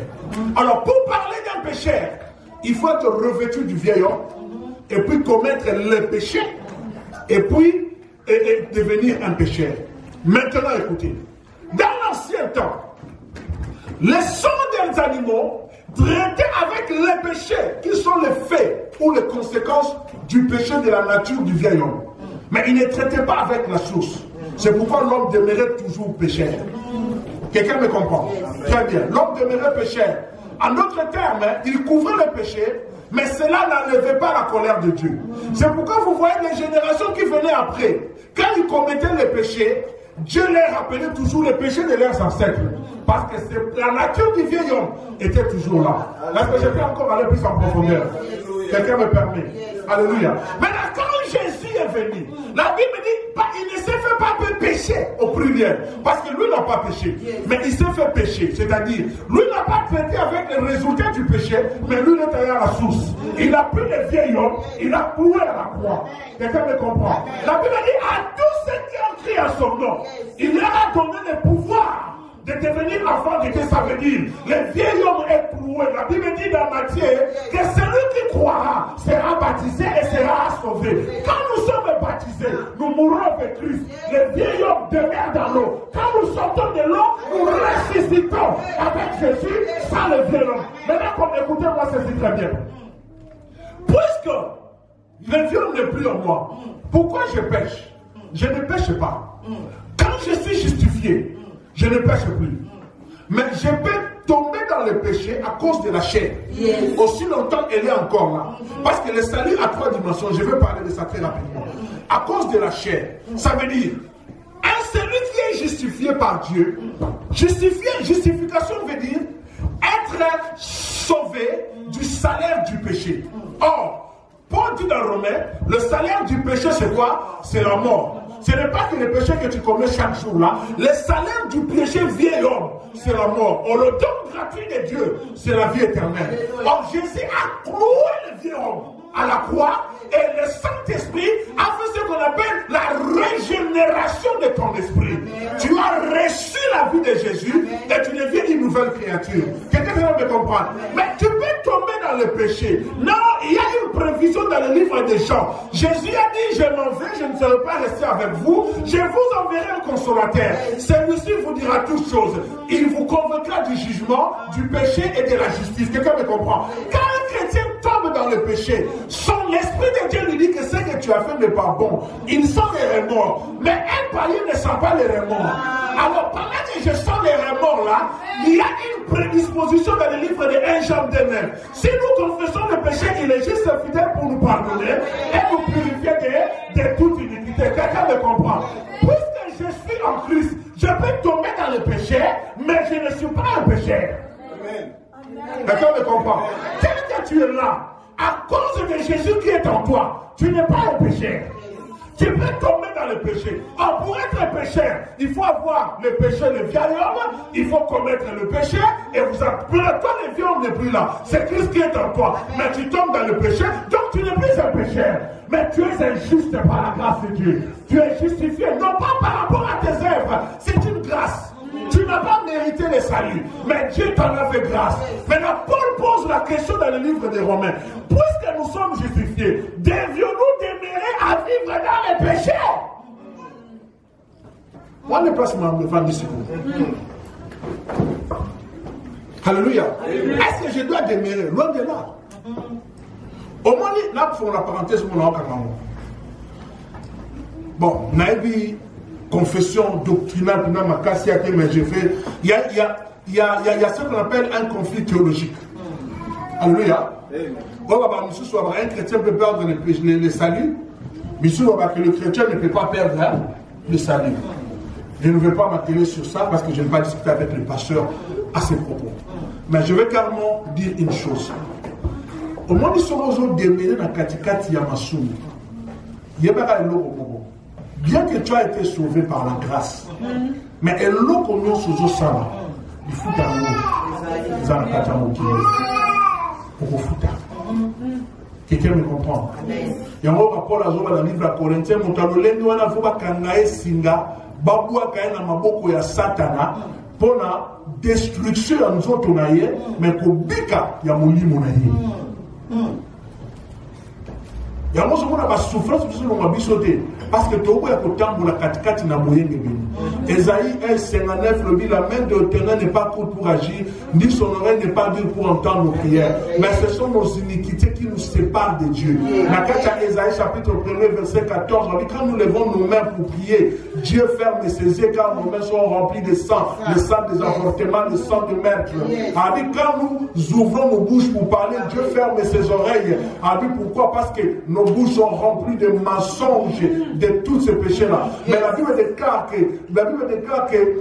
Alors, pour parler d'un pécheur, il faut être revêtu du vieil homme, et puis commettre le péché, et puis devenir un pécheur. Maintenant, écoutez, dans l'ancien temps, les sangs des animaux traitaient avec les péchés, qui sont les faits ou les conséquences du péché de la nature du vieil homme. Mais ils ne traitaient pas avec la source. C'est pourquoi l'homme demeurait toujours pécheur. Quelqu'un me comprend? Très bien. L'homme demeurait pécheur. En d'autres termes, il couvrait le péché, mais cela n'enlevait pas la colère de Dieu. C'est pourquoi vous voyez les générations qui venaient après, quand ils commettaient les péchés, Dieu leur rappelait toujours les péchés de leurs ancêtres. Parce que la nature du vieil homme était toujours là. Est-ce que je peux encore aller plus en profondeur? Quelqu'un me permet? Alléluia. Maintenant, quand Jésus est venu, la Bible dit, il ne s'est fait pas pécher au pluriel. Parce que lui n'a pas péché. Mais il s'est fait pécher. C'est-à-dire, lui n'a pas traité avec les résultats du péché, mais lui est allé à la source. Il a pris le vieil homme, il a cloué à la croix. Quelqu'un me comprend? La Bible dit, à tous ceux qui ont crié à son nom, il leur a donné le pouvoir de devenir enfant de Dieu. Ça veut dire, le vieil homme est cloué. La Bible dit dans Matthieu que celui qui croira sera baptisé et sera sauvé. Quand nous sommes baptisés, nous mourrons avec Christ. Le vieil homme demeure dans l'eau. Quand nous sortons de l'eau, nous ressuscitons avec Jésus sans le vieil homme. Maintenant, écoutez-moi ceci très bien. Puisque le vieil homme n'est plus en moi, pourquoi je pêche? Je ne pêche pas. Quand je suis justifié, je ne pêche plus. Mais je peux tomber dans le péché à cause de la chair. Yes. Aussi longtemps elle est encore là. Parce que le salut a 3 dimensions. Je vais parler de ça très rapidement. À cause de la chair. Ça veut dire, celui qui est justifié par Dieu, justification veut dire être sauvé du salaire du péché. Or, Paul dit dans Romains, le salaire du péché c'est quoi? C'est la mort. Ce n'est pas que le péché que tu commets chaque jour là. Le salaire du péché vieil homme, c'est la mort. Or, le don gratuit de Dieu, c'est la vie éternelle. Or, Jésus a cloué le vieil homme à la croix et le Saint-Esprit a fait ce qu'on appelle la régénération de ton esprit. Tu as reçu la vie de Jésus et tu deviens une nouvelle créature. Quelqu'un va me comprendre? Mais tu peux tomber dans le péché. Non, il y a une prévision dans le livre des Jean. Jésus a dit, je m'en vais, je ne serai pas resté avec vous. Je vous enverrai un consolateur. Celui-ci vous dira toutes choses. Il vous convaincra du jugement, du péché et de la justice. Quelqu'un me comprend? Quand un chrétien tombe dans le péché, l'esprit de Dieu lui dit que ce que tu as fait n'est pas bon. Il sent les remords. Mais un païen ne sent pas les remords. Alors, pendant que je sens les remords là, il y a une prédisposition dans le livre de 1 Jean 2:9. Si nous confessons le péché, il est juste fidèle pour nous pardonner et nous purifier de toute iniquité. Quelqu'un me comprend? Puisque je suis en Christ, je peux tomber dans le péché, mais je ne suis pas un pécheur. Quelqu'un me comprend? Tel que tu es là, à cause de Jésus qui est en toi, tu n'es pas un pécheur. Tu peux tomber dans le péché. Alors, pour être pécheur, il faut avoir le péché, le vieil homme, il faut commettre le péché, et vous appelez, toi le vieil homme n'est plus là. C'est Christ qui est en toi. Mais tu tombes dans le péché, donc tu n'es plus un pécheur. Mais tu es injuste par la grâce de Dieu. Tu es justifié, non pas par rapport à tes œuvres, c'est une grâce. Tu n'as pas mérité le salut, mais Dieu t'en a fait grâce. Maintenant, Paul pose la question dans le livre des Romains. Puisque nous sommes justifiés, devions-nous demeurer à vivre dans les péchés? Moi, ne passe ma femme ici. Alléluia. Est-ce que je dois demeurer? Loin de là. Au moins, là, pour la parenthèse, mon nom, bon, Naïbi. Confession doctrinale, mais j'ai fait. Il y il y a ce qu'on appelle un conflit théologique. Alléluia. Un chrétien peut perdre le salut, mais que le chrétien ne peut pas perdre le salut. Je ne vais pas m'atteler sur ça parce que je n'ai pas discuté avec le pasteur à ces propos. Mais je vais carrément dire une chose. Au moins, ils sont aujourd'hui démenés dans Katikati Yamasumi. Bien que tu as été sauvé par la grâce, mais il faut quelqu'un me comprend. Il y a un rapport à dans le livre à Corinthiens, maboko ya satana pour la destruction ya nzoto na ye mais ko bika ya molimo na ye. Ya moso mona ba souffrance biso no mabiso te parce que tobo ya kotambola katikati na moyenge bini. Esaïe 1:59 le dit la main de l'Éternel n'est pas courte pour agir, ni son oreille n'est pas dure pour entendre nos prières, mais ce sont nos iniquités qui nous séparent de Dieu. Na kacha Esaïe chapitre 1 verset 14, on dit quand nous levons nos mains pour prier, Dieu ferme ses yeux car nos mains sont remplies de sang, le sang des avortements, le sang de meurtre. On dit quand nous ouvrons nos bouches pour parler, Dieu ferme ses oreilles. On dit pourquoi? Parce que nos bouches sont remplies de mensonges, de tous ces péchés-là. Mais la Bible déclare que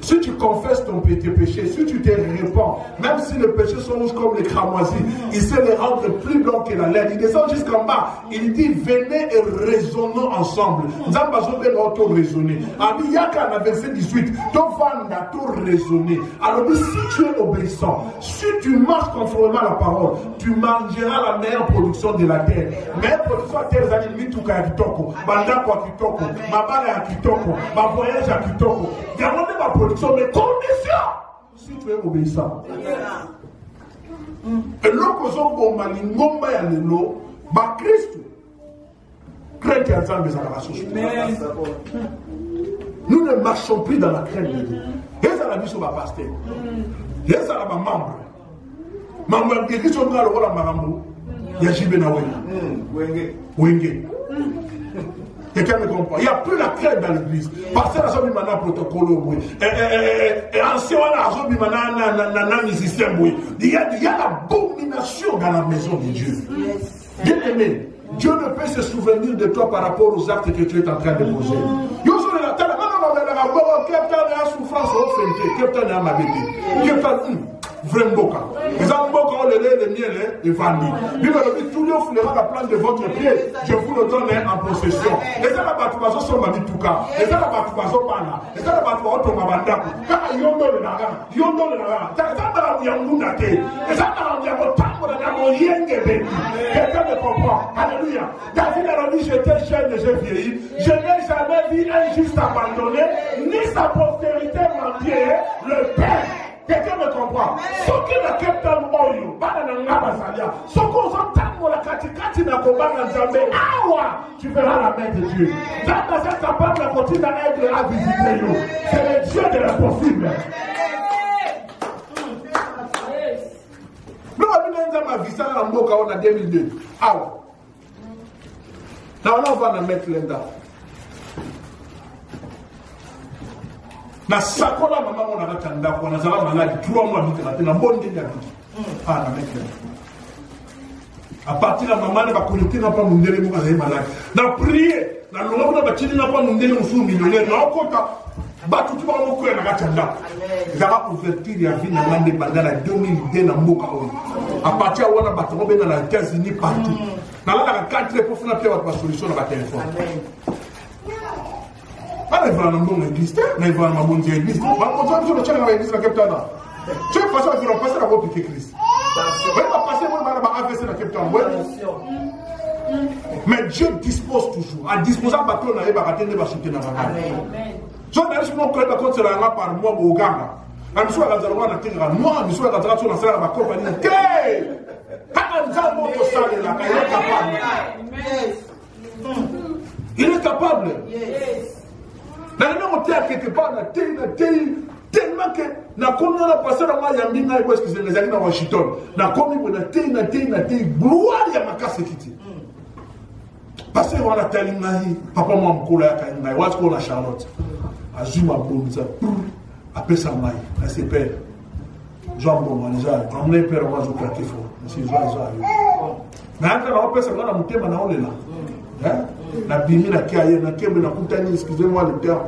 si tu confesses tes péchés, si tu te répands, même si les péchés sont rouges comme les cramoisis, il sait les rendre plus blancs que la laine. Il descend jusqu'en bas. Il dit venez et raisonnons ensemble. Nous avons auto-raisonner. Il y a qu'un verset 18. Raisonner. Alors si tu es obéissant, si tu marches conformément à la parole, tu mangeras la meilleure production de la terre. Meilleure production de la terre, c'est une mituka ya kitoko, bandako ya kitoko, mabala ya kitoko, ma voyage ya kitoko. Il y a ma production, mais condition si tu es obéissant. Et l'occasion pour malingomba ya lelo, ba Christ, crainte ya Nzambe za la ressource. Nous ne marchons plus dans la crainte de Dieu. Et ça la vie sur ma pasteur. Et ça la membre. Membre qui sont dans le rôle à Marambo. Il y a Jibena Wenge. Quelqu'un me comprend. Il n'y a plus la crainte dans l'église. Parce que la zone maintenant protocole. Et ancien la zone maintenant musicien. Il y a l'abomination dans la maison de Dieu. Bien aimé, Dieu ne peut se souvenir de toi par rapport aux actes que tu es en train de poser. Souffrance vraiment. Les ambos, le lait, le miel est vendu. Tous les fleurs la plante de votre pied, je vous le donne en possession. Les abattoirs sont en tout cas. Les abattoirs sont pas là. Les abattoirs sont en banda. Car ils ont donné la gare. Ils ont donné la gare. Les abattoirs ont donné les abattoirs quelqu'un me comprend. Alléluia. David a dit j'étais jeune et j'ai vieilli. Je n'ai jamais vu un juste abandonné, ni sa postérité mendier le Père. Quelqu'un me comprend. Ce qui n'a qu'à faire oyo, ce qu'on entend la katikati na kobanga Nzambe, awa, tu verras la main de Dieu. Dans cette capable de continuer à visiter nous. C'est le Dieu de l'impossible. Nous avons vu ça dans Mboka en 2002. Awa. Là, on va mettre l'enda. Na sakola maman on a ratanda ko na zala malade 3 mois vite na bonne de ah na mec à partir de maman va connecter na pas mundele mo ka malade na prier na longa na batini na pas mundele musu millionnaire na okota batu tu ba mo ko na ratanda zala ouverture ya vie na ngande bandana 2002 na mboka oyo à partir wana batu ko benga na États-Unis partout na la 4 pour faire la solution na ba téléphone. Allez voir dans mon église, mais voir dans mon église. On va sur le channel de l'église, la capitale. Tu es passé, tu vas passer la route de Christ. On va passer, on va AVC la capitale. Mais Dieu dispose toujours. À disposer un bateau, on va rater, on va sauter dans la main. Je vais aller sur mon club, quand c'est la main par moi, au Ghana. Je suis à la Zalwa, je suis à la moi, je suis à la Zalwa, je suis à la compagnie. Il est capable. Dans le nom de quelque part, tellement que na komi na passer dans ma yambi na où est-ce que les amis dans Washington na komi na gloire ya makase kiti passer on a talinga hi papa moi mkola ya kainga what's called Charlotte azuma bonza Après ça, c'est père. Jean Bon, les gens, on est père, on va jouer qu'il faut. C'est Jean. Mais après, on peut se faire un thème, on est là. La bimi, la cahier, la kébé, la coutani, excusez-moi le terme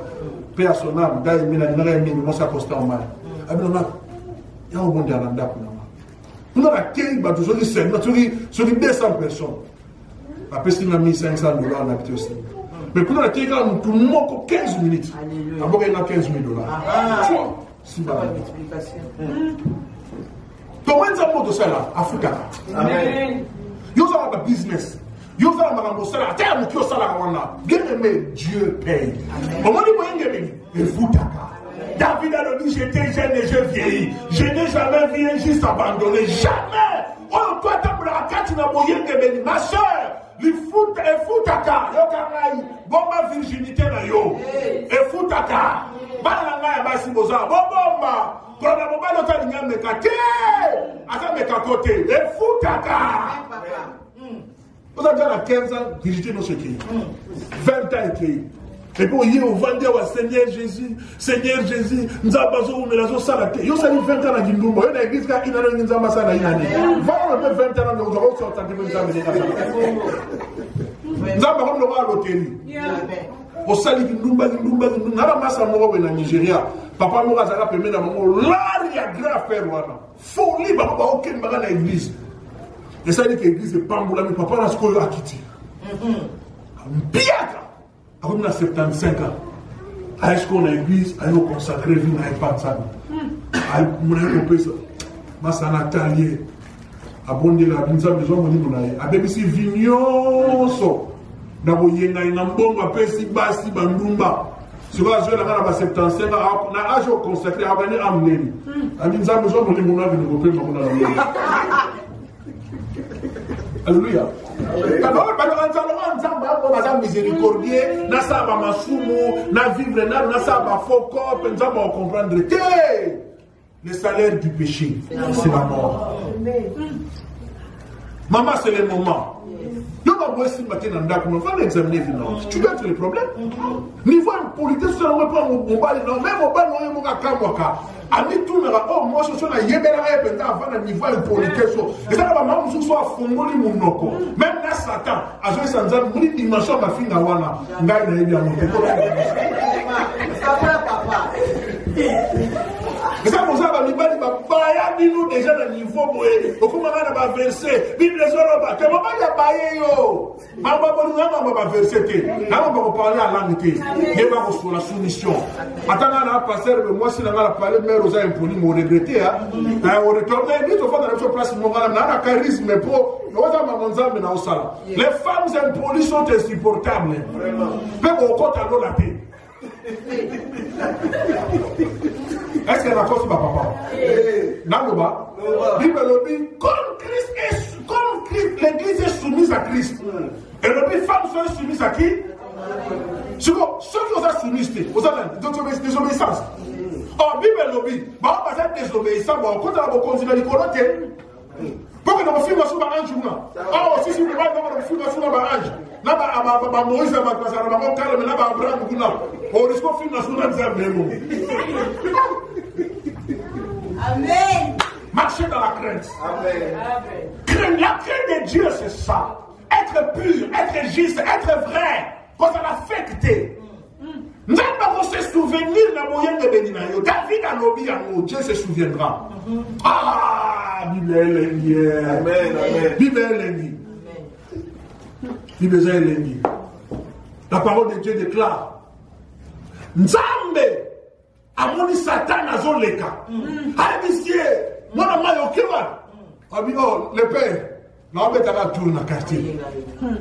personnel, d'ailleurs, il y a une réunion, on s'accoste en mal. Il y a un bon dialogue. On a la cahier, sur les 200 personnes. Après, si on a mis $500, on a habité aussi. Mais pour la cahier, tout le monde 15 minutes. D'abord, il y a $15 000. C'est pas une explication. Comment est-ce que ça là, Africa? Amen. Vous avez un business. Vous avez un salaire. Vous avez un salaire. Dieu paye. Comment est-ce que vous David a dit, j'étais jeune et je vieillis. Je n'ai jamais vu un juste abandonné. Jamais. Oh, toi, tu as ma soeur. Le foot et foutaka. Yo bomba virginité na yo. Et foutaka. Bana nga ya basi boza. Bomba. Kona bomba lota nyame kake. Asa meka côté. Et foutaka. Vous avez déjà 15 ans, virginité non séquille. 20 ans écrit. Et puis, il y a au Seigneur Jésus, Seigneur Jésus, nous avons besoin de la salade. Vous savez, 20 ans à Gindumbo, il y a une église qui a une année, nous avons besoin d'une année. 20 ans, nous avons besoin d'une année. Nous avons besoin de l'hôtel. Au sali Gindumba, nous avons besoin de Nigeria. Papa Morazala permet d'un moment, là, il y a grave père. Folie, il n'y a aucune bagage à l'église. Et ça dit que l'église est pas mais papa n'a pas eu à quitter. Piaka! Après, on a 75 ans. Est-ce qu'on a l'église, on a consacré, on n'a pas de ça. On a compris ça. Ma sanatalier. Abondé la binza besoin de nous là. Avec ici vignoso. D'abord il y a une bombe après si bas si bandumba. Si vous avez la 75 ans, on a âge consacré à venir amener. La binza besoin de nous là venir couper mon là. Alléluia. D'abord, on a miséricordieux, na saba masumu, na vivre na saba foko, pensons à comprendre le salaire du péché, c'est la mort. Maman, c'est le moment. Nous avons aussi maintenant on va l'examiner finalement. Tu dois être le problème. Niveau politique, ça ne va pas mon bal, non, même au bal, non, mon kakamwaka. Ami tout le oh, moi je suis là, yébera et pendant avant le niveau politique. Et ça va même sous soit fongoli mon noko. Même là, Satan, à jouer sans âme, mon dimension ma fille nawana. Ngai na bien mon papa. Et ça, pour ça, il va dire, nous déjà le niveau, au comment on va verser, Bible les Européens, que maman a baillé yo. Maman va verser, maman va parler à langue, il va vous la soumission. Attends, on a passé, moi, si on a parlé, mais on a impoli, on regretté, on retourne, il faut faire la place, on a un charisme pour, les femmes impolies sont insupportables. Même au compte à l'eau la tête. Est-ce qu'elle a cause ma papa? Nanoba. Bible dit, comme Christ, l'église est soumise à Christ. Et le dit, femmes sont soumises à qui? Ceux qui sont soumis, vous avez désobéissance. Or, Bible dit, on va faire désobéissance, on va continuer à l'école. Pourquoi nous filmons sur un ange? Oh, si vous voulez, nous filmons sur un ange. Nous avons Moïse, nous avons Calme, nous avons Abraham, nous avons risqué de filmer sur un ange. Amen. Marcher dans la crainte. Amen. La crainte de Dieu, c'est ça. Être pur, être juste, être vrai. Quand ça l'affecte. Nous allons se souvenir de moyen de Béninayo. David a l'obéi à nous. Dieu se souviendra. Ah, Bible est Amen. Bible est la parole de Dieu déclare. Nzambe. Amoni Satan azoleka. Abisie, mwana mayo kiwa. Abi oh, le père. Na obeta ka tour na quartier.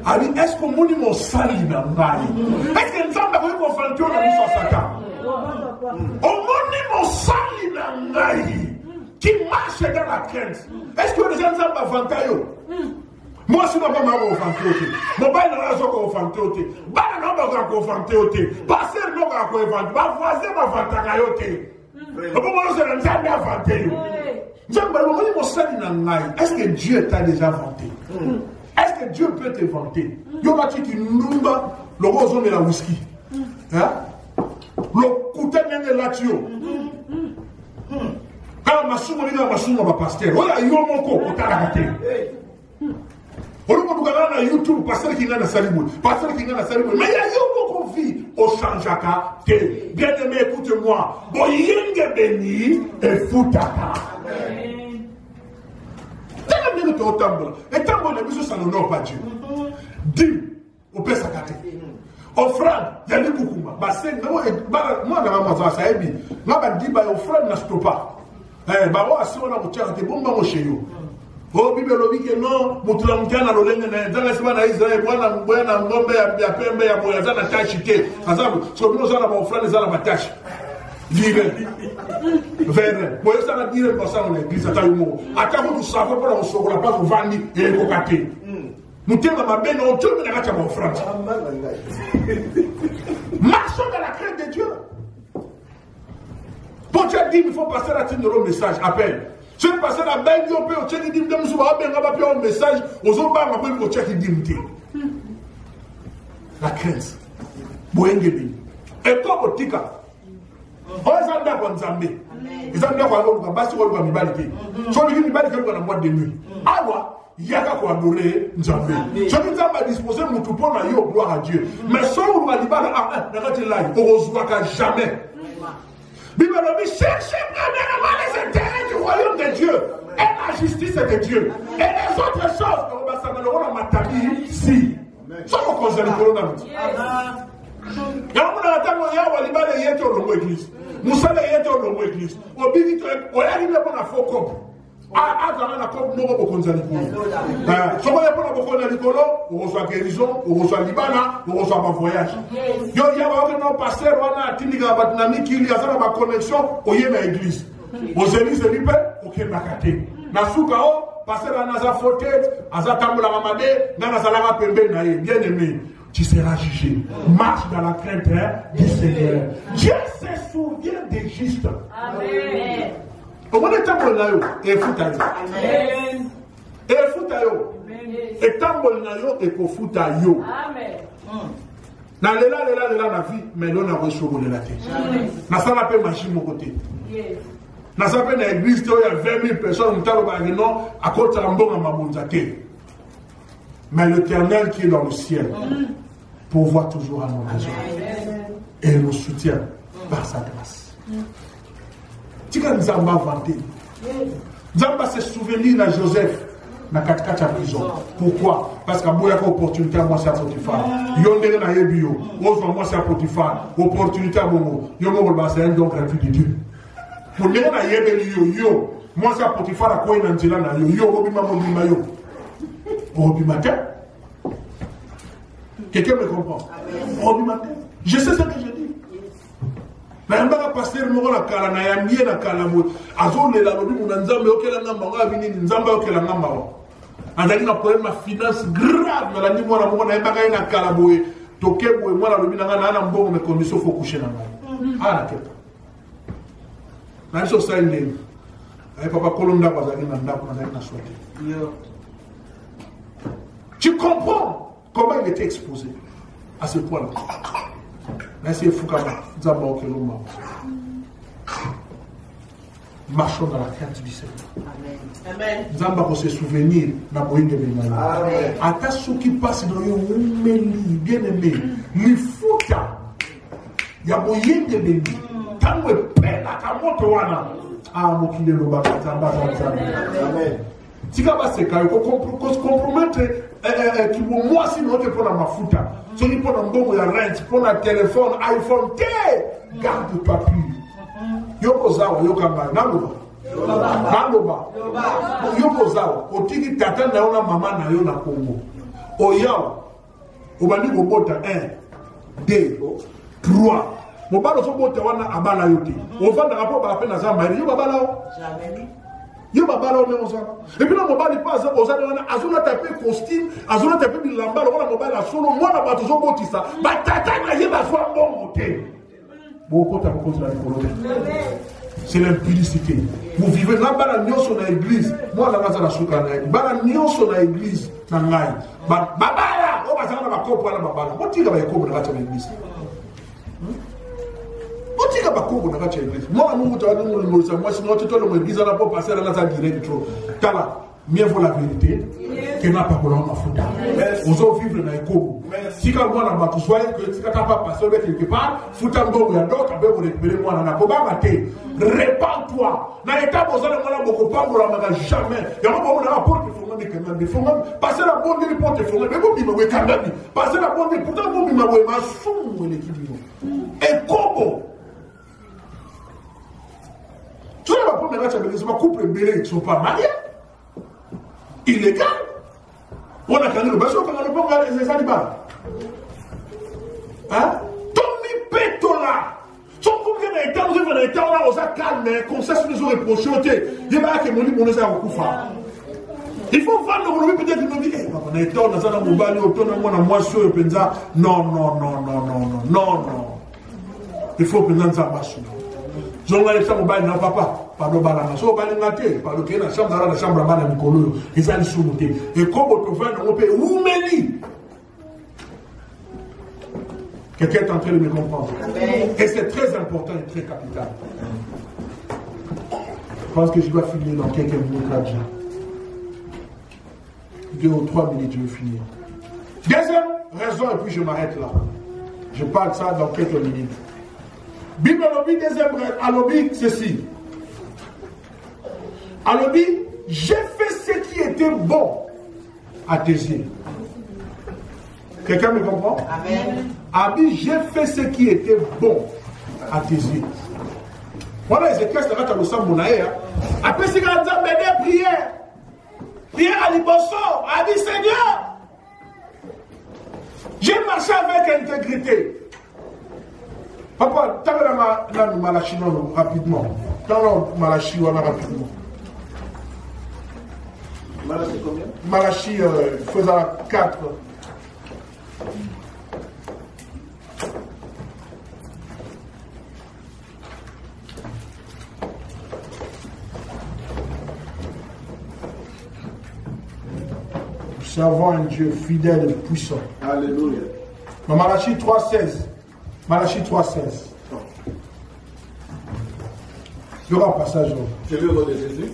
Abi est-ce que moni mo sali na ngai? Est-ce que nzamba ko confronter na biso Satan? O moni mo sali na ngai. Qui marche dans la crainte. Est-ce que les gens nzamba vantayo? Moi, je ne suis pas confronté. Mon bail n'a pas confronté. Bail n'a pas confronté. Passer n'a pas confronté. Ma voisin m'a vanté. Est-ce que Dieu t'a déjà vanté? Est-ce que Dieu peut te vanter? Il y a qui n'oumba le roson et la whisky. Le couteau de la tio. masumo ni masumo ba pasteur. Oya yo moko otala kate. Oluko na YouTube pasteur qui ngana salimu. Pasteur qui ngana salimu. Mais ya yo moko vie au changeaka te. Bien-aimé, écoute-moi. Boyenge béni et futaka. Amen. Tellement bien que tu tambola. Et tambola biso ça n'honore pas Dieu. Dis au pesa kate. Offrande, il y a des koukouma. Moi, je suis dit, offrande, je ne pas. Si on a un tchèque, c'est bon, je suis oh, Bible lobi que non, mutulamkana lolenge na nzanga sima na Israël bwana ngombe ya pembe ya boya zana tashi te. Azabu, so bino zana ba offrande zana ba tashi. Dire. Vere. Boya zana dire kwa sana na église ata yumo. Ata ko tusava pour la sokola pas vandi et kokate. Mutema mabeno otomi na kacha ba offrande. Marchons dans la crainte de Dieu. Pour Dieu dit, il faut passer à le message, appel. Si vous passez la belle, vous pouvez checker dit, vous avez un message, vous avez un checker dit. La crainte. Et toi, au tika. On est en train de s'amber. Ils ont dit qu'on va se faire une balité. Si on dit une balité, on va boîte de nuit. Alors, il y a qu'à adorer Nzambé. Si on dit à disposer, nous tout pour nous gloire à Dieu. Mais si on va dire, on ne reçoit jamais. Bible dit, cherchez premièrement les intérêts du royaume de Dieu et la justice de Dieu. Et les autres choses, on va s'en aller à Matali ici. Ça, on conseille le coronavirus. Il y a un temps où il y a un liban de yéto dans l'église. Moussa de yéto dans l'église. Au bigi, on a dit qu'on a faux cop. Ah, dans la cop, nous avons beaucoup de gens. Si on a beaucoup de gens, on reçoit guérison, on reçoit Libana, on reçoit un voyage. Il y a un pasteur, on a un dynamique qui y a une connexion au l'église. Aux églises de l'Ibé, au Kémakate. Nasukao, pasteur Anaza Fotet, Azatamula Mamade, Nanazala Pembe Naye, bien aimé. Tu seras jugé. Marche dans la crainte du Seigneur. Dieu se souvient des justes. Amen. Comment est-ce que et foutayo? Amen. Et foutayo. Et tambolnayo et ko foutayo. Amen. Na lela na vie, mais l'on a reçu la tête. Na ça l'appelle machine mon côté. Na ça l'appelle l'église, il y a 20 000 personnes, non, à côté de l'ambon à Mabonzate. Mais l'Éternel qui est dans le ciel pourvoit toujours à nos besoins et nous soutient par sa grâce. Tika Nzamba vanté. Nzamba se souvenir de Joseph dans 4 à prison. Pourquoi? Parce qu'il y a une opportunité à moi c'est à Potiphar. Yondere na yebio. Ozo moi c'est à Potiphar. Opportunité à Momo. Yomo c'est un don gratuit de Dieu. Pour les na yebeli yo. Moi c'est à Potiphar à quoi inantila na yo. Yo obima mondima yo. Obimata. Quelqu'un me comprend? Obimata. Je sais ce que je dis. Mais on va passer le moment à Kala, na yamie na Kala, azon le la lobi mon nzambe okela ngamba nga vini nzambe okela ngamba wa. Andali na problème ma finance grave na la ni mwana mwana na nga na Kala boye toke boye mwana lobi na nga na mbongo me condition faut coucher na nga. Ah na keta. Na so ça il est. Ay papa kolonda kwa zali na ndako na na souhaité. Tu comprends comment il était exposé à ce point-là? Merci Fukama, Zamba Okeloma. Marchons dans la crainte du Seigneur. Amen. Zamba pour se souvenir na moïne de Benani. Amen. Ata ceux qui passent dans le bien aimé, les fouta. Ya moïne de Benani. Tango pela kamoto wana. Ah mokile lo ba Zamba Zamba. Amen. Tika ba se kayo ko compromettre qui moi si notre pour la mafuta. Si on prend un bon rent, prend un téléphone, iPhone, garde-toi pur. Yokozawa, yokamba, naluba. Naluba. Yokozawa, otiki tata na yona mama na yona Congo. Oyao, obandi bobota 1, 2, 3. Mobalo so bota wana abala yote. Ovanda rapport ba peine na zamba, yo babala o. Jamais. Yo babala o me ozana. Et puis non mobali pas ozana wana azuna taper costume, azuna taper bilamba, wana mobala solo mwana bato zo botisa. Ba tata na yeba so mbongo te. Beaucoup ta beaucoup la écologie. C'est l'impudicité. Vous vivez là bas la nyoso na église. Moi la maza na suka na. Ba la nyoso na église na ngai. Babala, o bazana na bakopo na babala. Otika ba yakobo na kata na église. Otika ba cours dans l'église. Moi, moi, sinon, tu as l'église, on n'a pas passé dans la direct. Tala, mieux vaut la vérité que n'a pas pour l'homme à foutre. Aux autres vivre dans les cours. Si quand moi, on a tout soigné, que si quand tu n'as pas passé quelque part, foutre un bon, il y a d'autres, on peut vous récupérer moi, on n'a pas maté. Répands-toi. Dans l'état, vous allez moi, beaucoup pas, vous l'avez jamais. Il y a un moment où on a porte, il faut même passer la bonne nuit, porte, il faut même, mais quand même, passer la bonne nuit, pourtant, vous m'avez ma somme, l'équilibre. Et comment? Tu sais, la première fois, tu as un couple belé qui ne sont pas mariés. Illégal. On a gagné le bateau, on a gagné les animaux. Hein? Tommy Petola. Son couple est dans les temps, on a calmé, qu'on sait ce qu'ils ont reproché. Il y a que mon livre, on les a recouvert. Il faut vendre le peut-être qu'il nous dit, on est dans un mobile, on a moins sûr, non. Il faut que nous ayons un marché. Je vais aller au mobile, non, papa. Par le balance, au balance, par le quai, la chambre à la chambre à la Nicolo, ils allaient sous-monter. Et comme on peut faire, on peut ouméli. Quelqu'un est en train de me comprendre. Et c'est très important et très capital. Je pense que je dois finir dans quelques minutes là déjà. 2 ou 3 minutes, je vais finir. Deuxième raison, et puis je m'arrête là. Je parle de ça dans quelques minutes. Bible à l'objet, deuxième raison, à l'objet, ceci. À l'objet, j'ai fait ce qui était bon à tes yeux. Quelqu'un me comprend? Amen. Abi, j'ai fait ce qui était bon à tes yeux. Voilà, Ézéchiel, c'est là que nous sommes monaïs. Après, c'est quand nous avons des prières. Prière à l'Ibosso, a dit Seigneur, j'ai marché avec intégrité. Papa, t'as vu la Malachi rapidement. T'as vu la Malachi rapidement. Malachi combien? Malachi faisant 4. Nous servons un Dieu fidèle et puissant. Alléluia. Malachi 3,16. Malachi 3,16. Il y aura un passage. Je lis au nom de Jésus.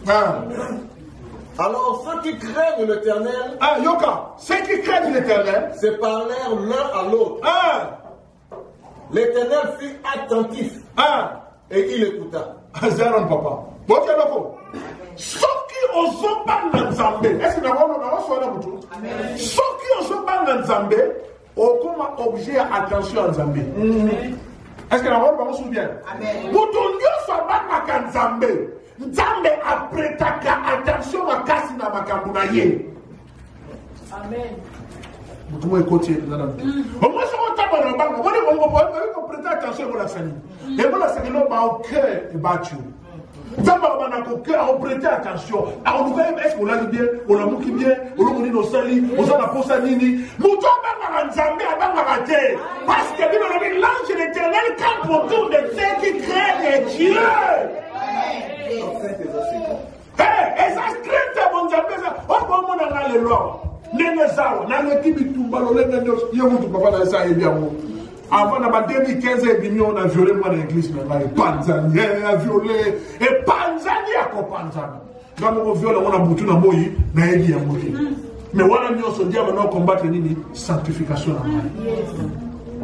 Alors, ceux qui craignent l'Éternel, Yoka, ceux qui craignent l'Éternel, se parlèrent l'un à l'autre. L'Éternel fut attentif et il écouta. Zéron papa. Bon, tiens, loco. Ceux qui osent pas Nzambe, est-ce que nous avons ceux qui osent pas Nzambe, ont comme objet attention à Nzambe. Est-ce que nous avons pas souvenir? Pour tout le monde, soit pas Nzambe. Nzambe après ta attention à kasi na makambunaye. Amen. Vous pouvez écouter dans la vie. Au moins, si on tape dans le banc, on prête attention à la famille. Et voilà, c'est que l'homme a au cœur et battu. Nzambe a au cœur, on prête attention. Alors, vous voyez, est-ce qu'on l'a dit bien, on l'a mouki bien, on l'a mouki nos salis, on s'en a posé à Nini. Mouton a Nzambe a raté. Parce que l'ange de l'Éternel campe autour de ceux qui craignent Dieu. Et ça scripte mon Dieu, on va dans les lois. Nénézao, dans l'équipe du Tumbalo, les Nénézao, il y a un papa dans ça et bien. Avant, en 2015, on a violé moi l'église, mais Panzani a violé, et Panzani a companzani. Quand on viole, on a boutu dans Moïse, mais il y a Moïse. Mais on a mis on se dit, maintenant combattre l'ennemi, sanctification.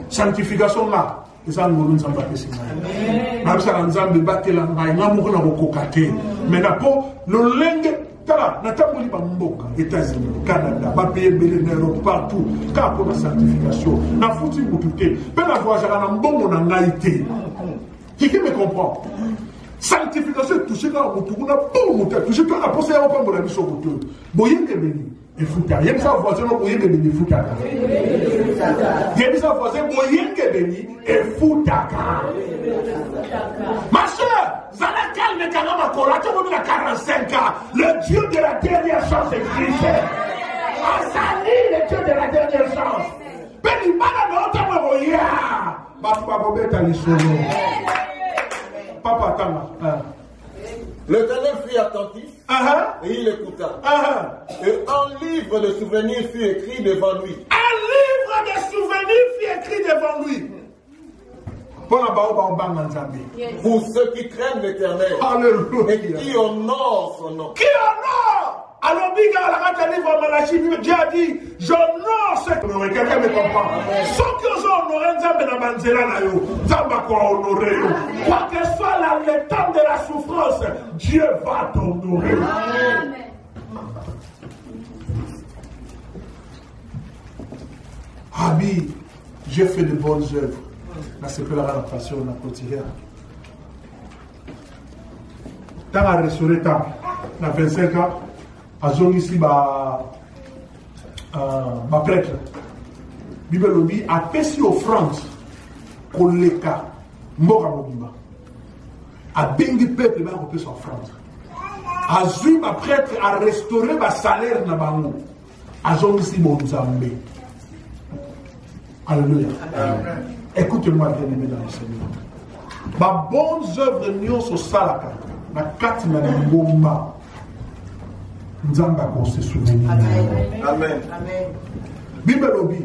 Sanctification là. Et ça, nous nous avons fait. Même si nous avons débattu là, nous avons cocaté. Mais d'abord, le lingue, nous avons États-Unis, Canada, pays Europe, partout. Car pour la sanctification, nous avons foutu pour tout. Mais la voix, nous avons bon, on a été. Qui me comprend? Sanctification, touché quand on a bon, touché quand on a posé un peu de la mission au couteau. Boyen est venu. Et fouta. Il y a des voisins qui ont béni fouta. Il y a des voisins qui ont béni et fouta. Ma soeur, Zalakal ne kanama kola, tu as 45 ans. Le Dieu de la dernière chance est Christ. Asani, le Dieu de la dernière chance. Béni, mana n'ota moya. Papa, Bobeta, les solos. Papa, Tama. L'Éternel fut attentif et il écouta. Et un livre de souvenirs fut écrit devant lui. Un livre de souvenirs fut écrit devant lui. Pour ceux qui craignent l'Éternel. Alléluia. Et qui honorent son nom. Qui honore? Alors, Dieu a dit, j'honore ce que quelqu'un me comprend. Ceux qui ont honoré Nzambe na banzela na yo, Nzamba kwa honorer yo. Quoi que soit le temps de la souffrance, Dieu va t'honorer. Amen. Abi, j'ai fait de bonnes œuvres. Là, c'est que la passion, la quotidienne. Dans la restaurée, dans 25 ans, à zone ici, ma prêtre, Bible lobby, a payé offrande pour les cas, mort à Mobimba. A bengi peuple, il a repayé son offrande. A zui, ma prêtre, a restauré ma salaire dans Bango. A zone ici, mon Zambé. Alléluia. Écoutez-moi, bien-aimé dans le Seigneur. Ma bonne œuvre nion so salaka na kati na ngomba. Nzamba ko se souvenir. Amen. Amen. Bible obi.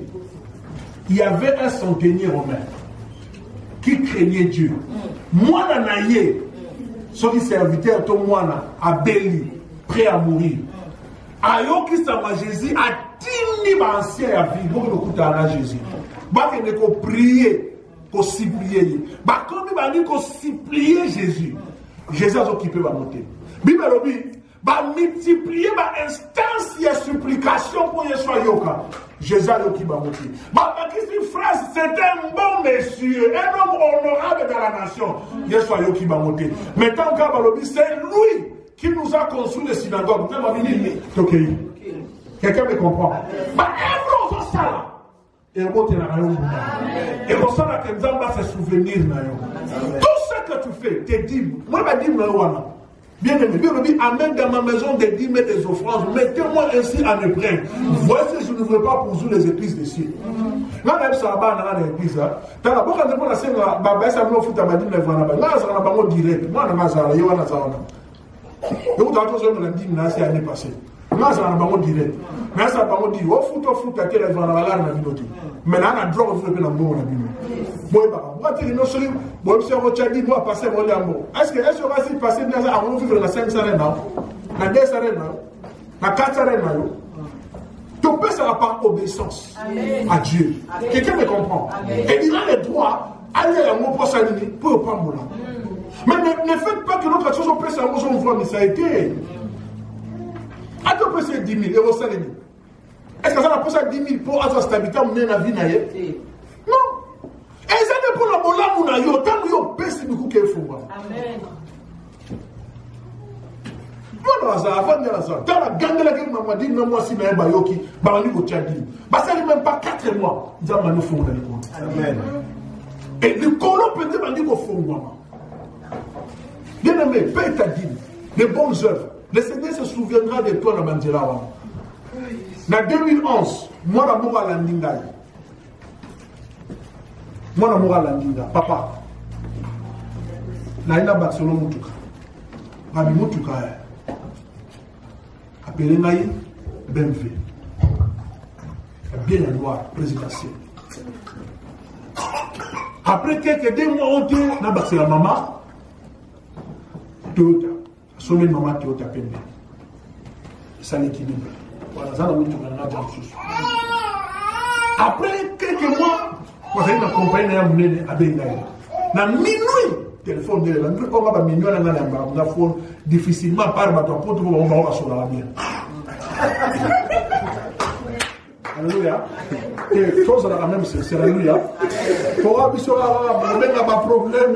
Il y avait un centenier romain qui craignait Dieu. Moana naye, son serviteur ton moana a béli, prêt à mourir. Ayo qui sa Jésus a 10 000 anciens à vie. Beaucoup de coups à Jésus. Bah qu'il ne faut prier, qu'on supplier. Bah comme il va dire qu'on supplier Jésus. Jésus a occupé va monter. Bible obi. Va multiplier ma instance et supplication pour Yeshua Yoka. Jésus a qui va monter. Cette phrase, c'est un bon monsieur, un homme honorable dans la nation. Yeshua Yoka qui va monter. Maintenant, c'est lui qui nous a construit les synagogues. Quelqu'un me comprend? Et on sent que Nzamba va se souvenir. Tout ce que tu fais, tes dîmes. Moi, je dis, bien aimé, Dieu me dit, amène dans ma maison des dîmes et des offrandes. Mettez-moi ainsi en épreuve. Voici, je ne veux pas pour vous les églises des cieux. Là, même ça va dans l'église. Tu as la boca de la scène, ça me fout à ma dîme. Là, ça va pas direct. Moi, je vais aller à la salle. Donc, tu as toujours la dîme là, c'est l'année passée. Là, ça va pas direct. Mais ça va pas dire, oh, fout à quel événement là, la vie. Mais là, on a droit de faire un bon la vie. Bon, tu dis, non, c'est bon, si on va dire, moi, passer mon amour. Est-ce que on va s'y passer bien ça avant de vivre la 5 sarènes, la 10 sarènes, la 4 sarènes, tu peux ça par obéissance à Dieu. Quelqu'un me comprend. Et il a le droit d'aller à mon prochain pour pas mourir. Mais ne faites pas que notre chose, on peut savoir où on voit, mais ça a été. À tu peux 10 000 euros, ça est-ce que ça va poser 10 000 pour avoir stabilité ou mener la vie? Non. Et ça n'est pas la bonne la mouna, tant que vous pèsez beaucoup qu'il faut. Amen. Moi, ça avant de ça. Dans la gang de la guerre, maman dit, non, moi, si je suis bayoki, je vais tchadi. Ça n'est même pas 4 mois. Nous allons nous faire Amen. Et le colon peut dire qu'on fait maman. Bien aimé, paye ta dîme, les bonnes œuvres. Le Seigneur se souviendra de toi dans Mandela. En 2011, moi, l'amour à l'Andinga. Moi, l'amour à l'Andinga. Papa. Naïna Barcelone Moutuka. Rabi Moutuka. Appelé Naï BMW. Bien la loi présidentielle. Après quelques mois, on dit, c'est la maman. Toyota. Sommet maman Toyota Pembe. Ça l'équilibre. Voilà, ça après quelques mois, vous avez une compagnie à Bengaï. Dans minuit, téléphone de l'André, on va minuit à la phone difficilement par ma pour tout le monde va sur la bien. Alléluia. Et chose la même, c'est alléluia. Pour avoir pas problème.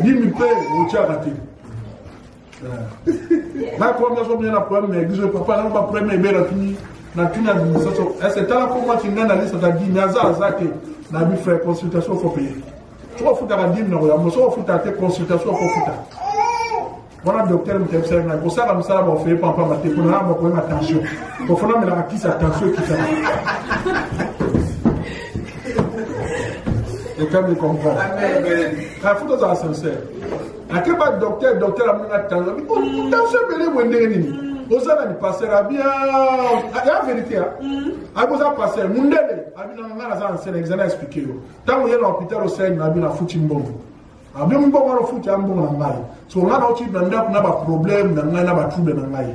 Dis-moi, au tchadati. Là, comme nous sommes bien à problème, mais je ne peux pas avoir problème, mais c'est là pour moi qui n'a pas dit, mais ça, n'a fait consultation, il faut payer. Tu vas foutre à la dîme, il faut foutre à tes consultations, il faut foutre. Voilà, docteur, pour ça, on fait pas ma tête, on a un problème attention. Pour faire la acquise attention qui fait. Et quand il comprend. Il faut que ça soit sincère. À quel pas docteur a mis attention. Attention, mais les moindres. Vous allez passer à bien. La vérité. a besoin de passer. Mundele, a bien un ancien examen expliqué. Tant qu'on est dans l'hôpital au Seigneur, on a bien un foutu mbongo. A bien mbongo on foutu un mbongo nangai. So on a aussi dans n'a pas problème, n'a pas trouble nangai.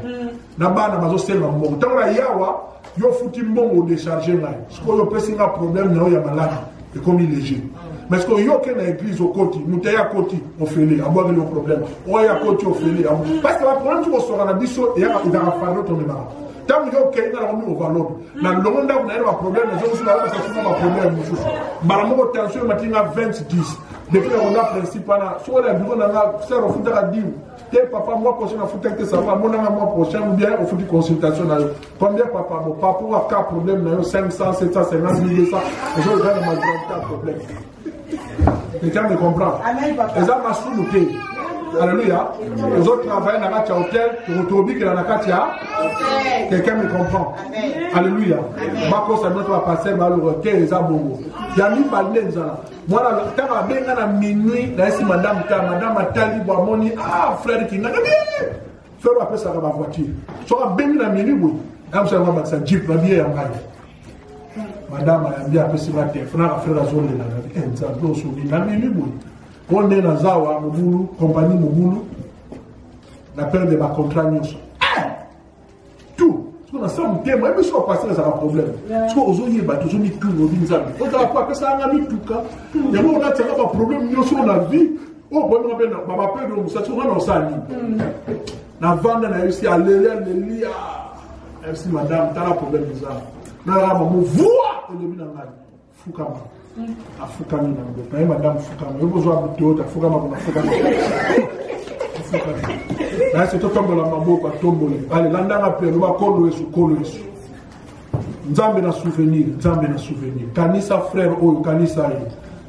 N'a pas na bazo sel mbongo. Tant la yawa, yo foutu mbongo décharger ngai. Ce qu'on yo pèse un problème na ya malade, et comme il est léger. Mais ce qu'on y a qu'une église au côté, nous t'ayons à côté, on fait les, à boire le problème. On est à côté, on fait les. Parce que le problème, tu vas sur la biseau et il va faire l'autre mémoire. Tant que vous avez un problème, dans le monde où vous avez un problème, les gens sont un problème. Maramoko tension matinga 20-10. Depuis on a principe là, sur le bureau na sœur au foot à dire, papa moi prochain au foot que ça va, mon mois prochain ou bien au foot consultation là. Combien papa mon papa a cas problème là 500 750 1200, je regarde ma grand problème. Quelqu'un me comprend. Et ça m'a soutenu. Alléluia. Les autres travaillent dans la hôtel, pour retrouver que dans la katia. Quelqu'un me comprend. Alléluia. Ma cause à notre passer, malheureux, qu'est-ce que bongo. Il y a mis balden ça. Moi là, quand on a bien à minuit, là ici madame Atali Boamoni, ah frère qui n'a rien. Faire après ça dans ma voiture. Soit bien à minuit, oui. Là vous savez moi ça jeep la vie est en gagne. Madame a bien appelé sur la terre, on a fait la zone là, elle ça doit souvenir la minuit, oui. On est dans Zawa, Moboulou, compagnie Moboulou, la période de ma contrat nyonso. Tout. Parce qu'on a ça, on thème, même si on passe, ça a un problème. Parce qu'on a dit, tout, on dit, on a pas ça, on a mis tout cas. Et moi, on a un problème, nyonso, on a vu. Oh, bon, on a bien, ma père, on a souvent dans ça. La vente, on a réussi à lire, merci madame, t'as un problème de ça. On a un voix, on a mis dans la Foukama. A Foukami na madame Foukami. Yo besoin de tout, Foukama na Foukami. Là c'est tout tombe la mambo pa tombe. Allez, là ndanga pe no ba kolo yesu. Nzambe na souvenir. Kanisa frère oyo kanisa yi.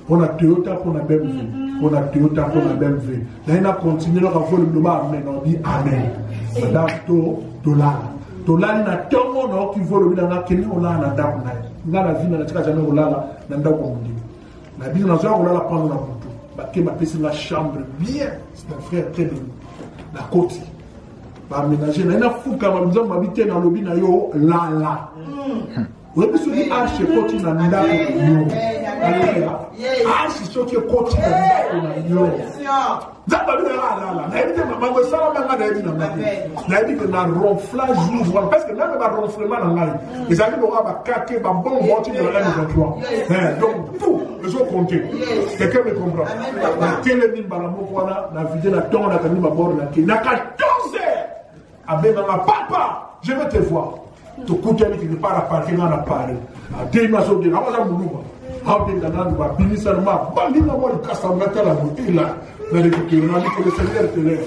On a Toyota pour la BMW. On a Toyota pour la BMW. Là il a continué à voler le bas amen, on dit amen. Madame dollar. Dollar na tongo no qui vole le bas na kene on la na daku na. Nga la vie na tika jamais olala na ndako mundi. La vie na zo olala prendre na butu. Ba ke ba pesi la chambre bien, c'est un frère très bien. La côte. Ba aménager na ina fuka ba mzo mabite na lobi na yo la. Vous avez dit arche côté na ndako yo. Arche so ki côté na ndako yo. Zamba bi la. Na ebite mama go sala manga na ebi na mama. Na ebi que na ronflage jour parce que même ba ronflement na ngai. Les amis n'aura pas caqué ba bon morti de la 23. Donc tout, les autres compter. Quelqu'un me comprend. Na télé ba la moko na vidéo na tonga na kani ba bord na ki na 14 heures. Abe mama papa, je vais te voir. Tu coûtes avec une part à partir dans la parole. À deux mois sur deux, avant ça, mon nom. How did the man be minister ma? Bali na mo kasa mata la beauté là. Na récupérer, on a dit que le Seigneur te lève.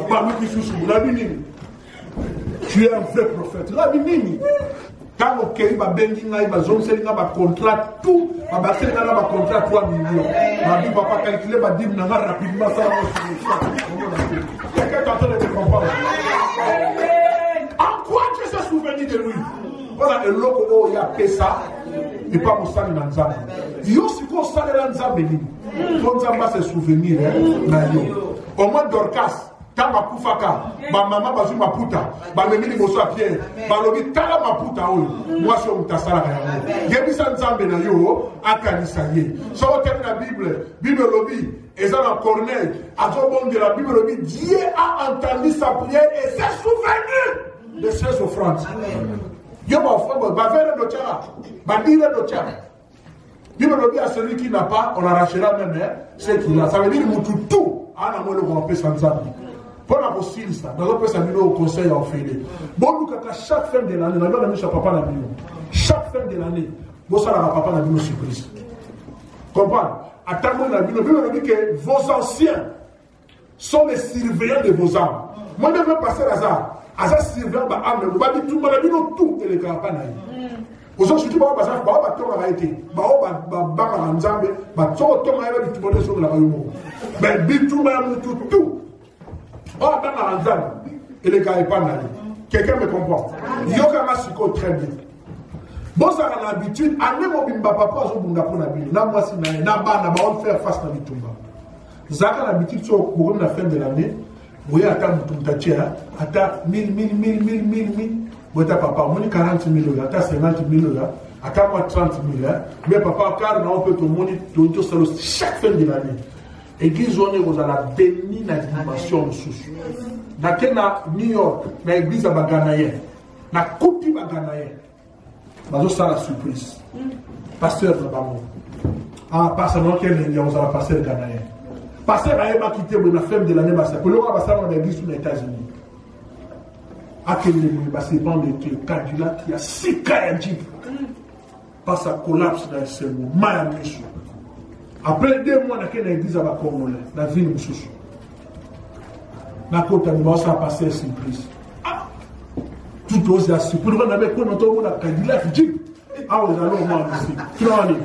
Pas nous qui sous la binini. Tu es un vrai prophète. La binini. Quand on kei ba bengi ngai ba zone selinga ba contrat tout, ba selinga na ba contrat 3 millions. Ma dit papa calculer ba dim na rapidement ça. Quelqu'un t'entend de comprendre. En quoi tu se souvenir de lui? Voilà, et l'autre, oh, il y a Pessa, et pas pour ça, dans Nzambe. Il y a aussi qu'on s'en est dans Nzambe. Quand Nzambe se souvenir, au moins Dorcas, quand ma poufaka, ma maman bazu ma puta, ma mimi moso à Pierre, ma lobi tala ma puta, moi je suis un tassala. Il y a des Nzambe na yo, à Kanisaye. Ça va terminer la Bible lobby, et ça dans Corneille, à Zobon de la Bible lobby, Dieu a entendu sa prière et s'est souvenu de ses offrandes. Yo ma offrande, ma verre de tchara, ma dire de tchara. Bible lobby à celui qui n'a pas, on arrachera même, ce qu'il a. Ça veut dire tout, à la moelle qu'on peut sans Nzambe. Pour la possible, ça, dans le pays, au conseil à offrir. Bon, nous, chaque fin de l'année, nous avons papa dans chaque fin de l'année, vous savez, papa dans une surprise. Comprenez? À ta mot, la Bible dit que vos anciens sont les surveillants de vos âmes. Moi, je vais passer à ça. À ça, surveillant de âme, vous allez dire tout, mais la Bible, tout est le campagne. Aux autres, je dis, bah, ça va tomber à été. Bah, bah, Nzambe, bah, tout le monde est sur la rue. Ben, tout le monde, tout. Oh, dans la zone, et les gars, ils parlent. Quelqu'un me comprend. Yokama Siko très bien. Bon, ça a l'habitude, à même au bimba papa, on a pour la ville. N'a moi si n'a pas faire face à l'Itumba. Zaka l'habitude, pour la fin de l'année, vous voyez, attends, attends, 1000. Bota papa, on 40 000 là, t'as 50 000 là, à 30 000 là, mais papa, car on peut tout ça chaque fin de l'année. Église, on est à la bénie na dimension sous. Dans New York, dans l'église à Baganaye, dans Kouti Baganaye, ça la surprise. Pasteur de Bamou. Ah, pasteur, non, quel est le pasteur de Ganaye? Pasteur a quitté la femme de l'année, parce que le roi va dans l'église aux États-Unis. À quel niveau il va se prendre le Cadillac, il y a 6 cas à Jeep. Parce que collapse dans le cerveau. Après 2 mois, dans l'église à Congolais, dans la ville de Moussoussou. Dans le côté de ça a passé à surprise. Tout aux assis. Pour nous, on avait quoi dans le Cadillac Jeep. Ah, vous allez au moins ici. Finalement,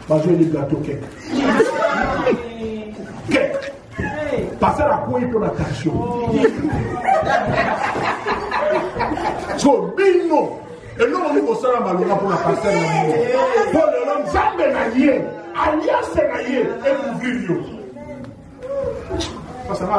je vais les gâteaux cake. Cake. Passer la couille pour la tension. So, bino. Et nous, on dit que ça va mal pour la passer la mort. Pour le nom, jamais naïe. Alliance naïe. Et vous vivez. Ça va.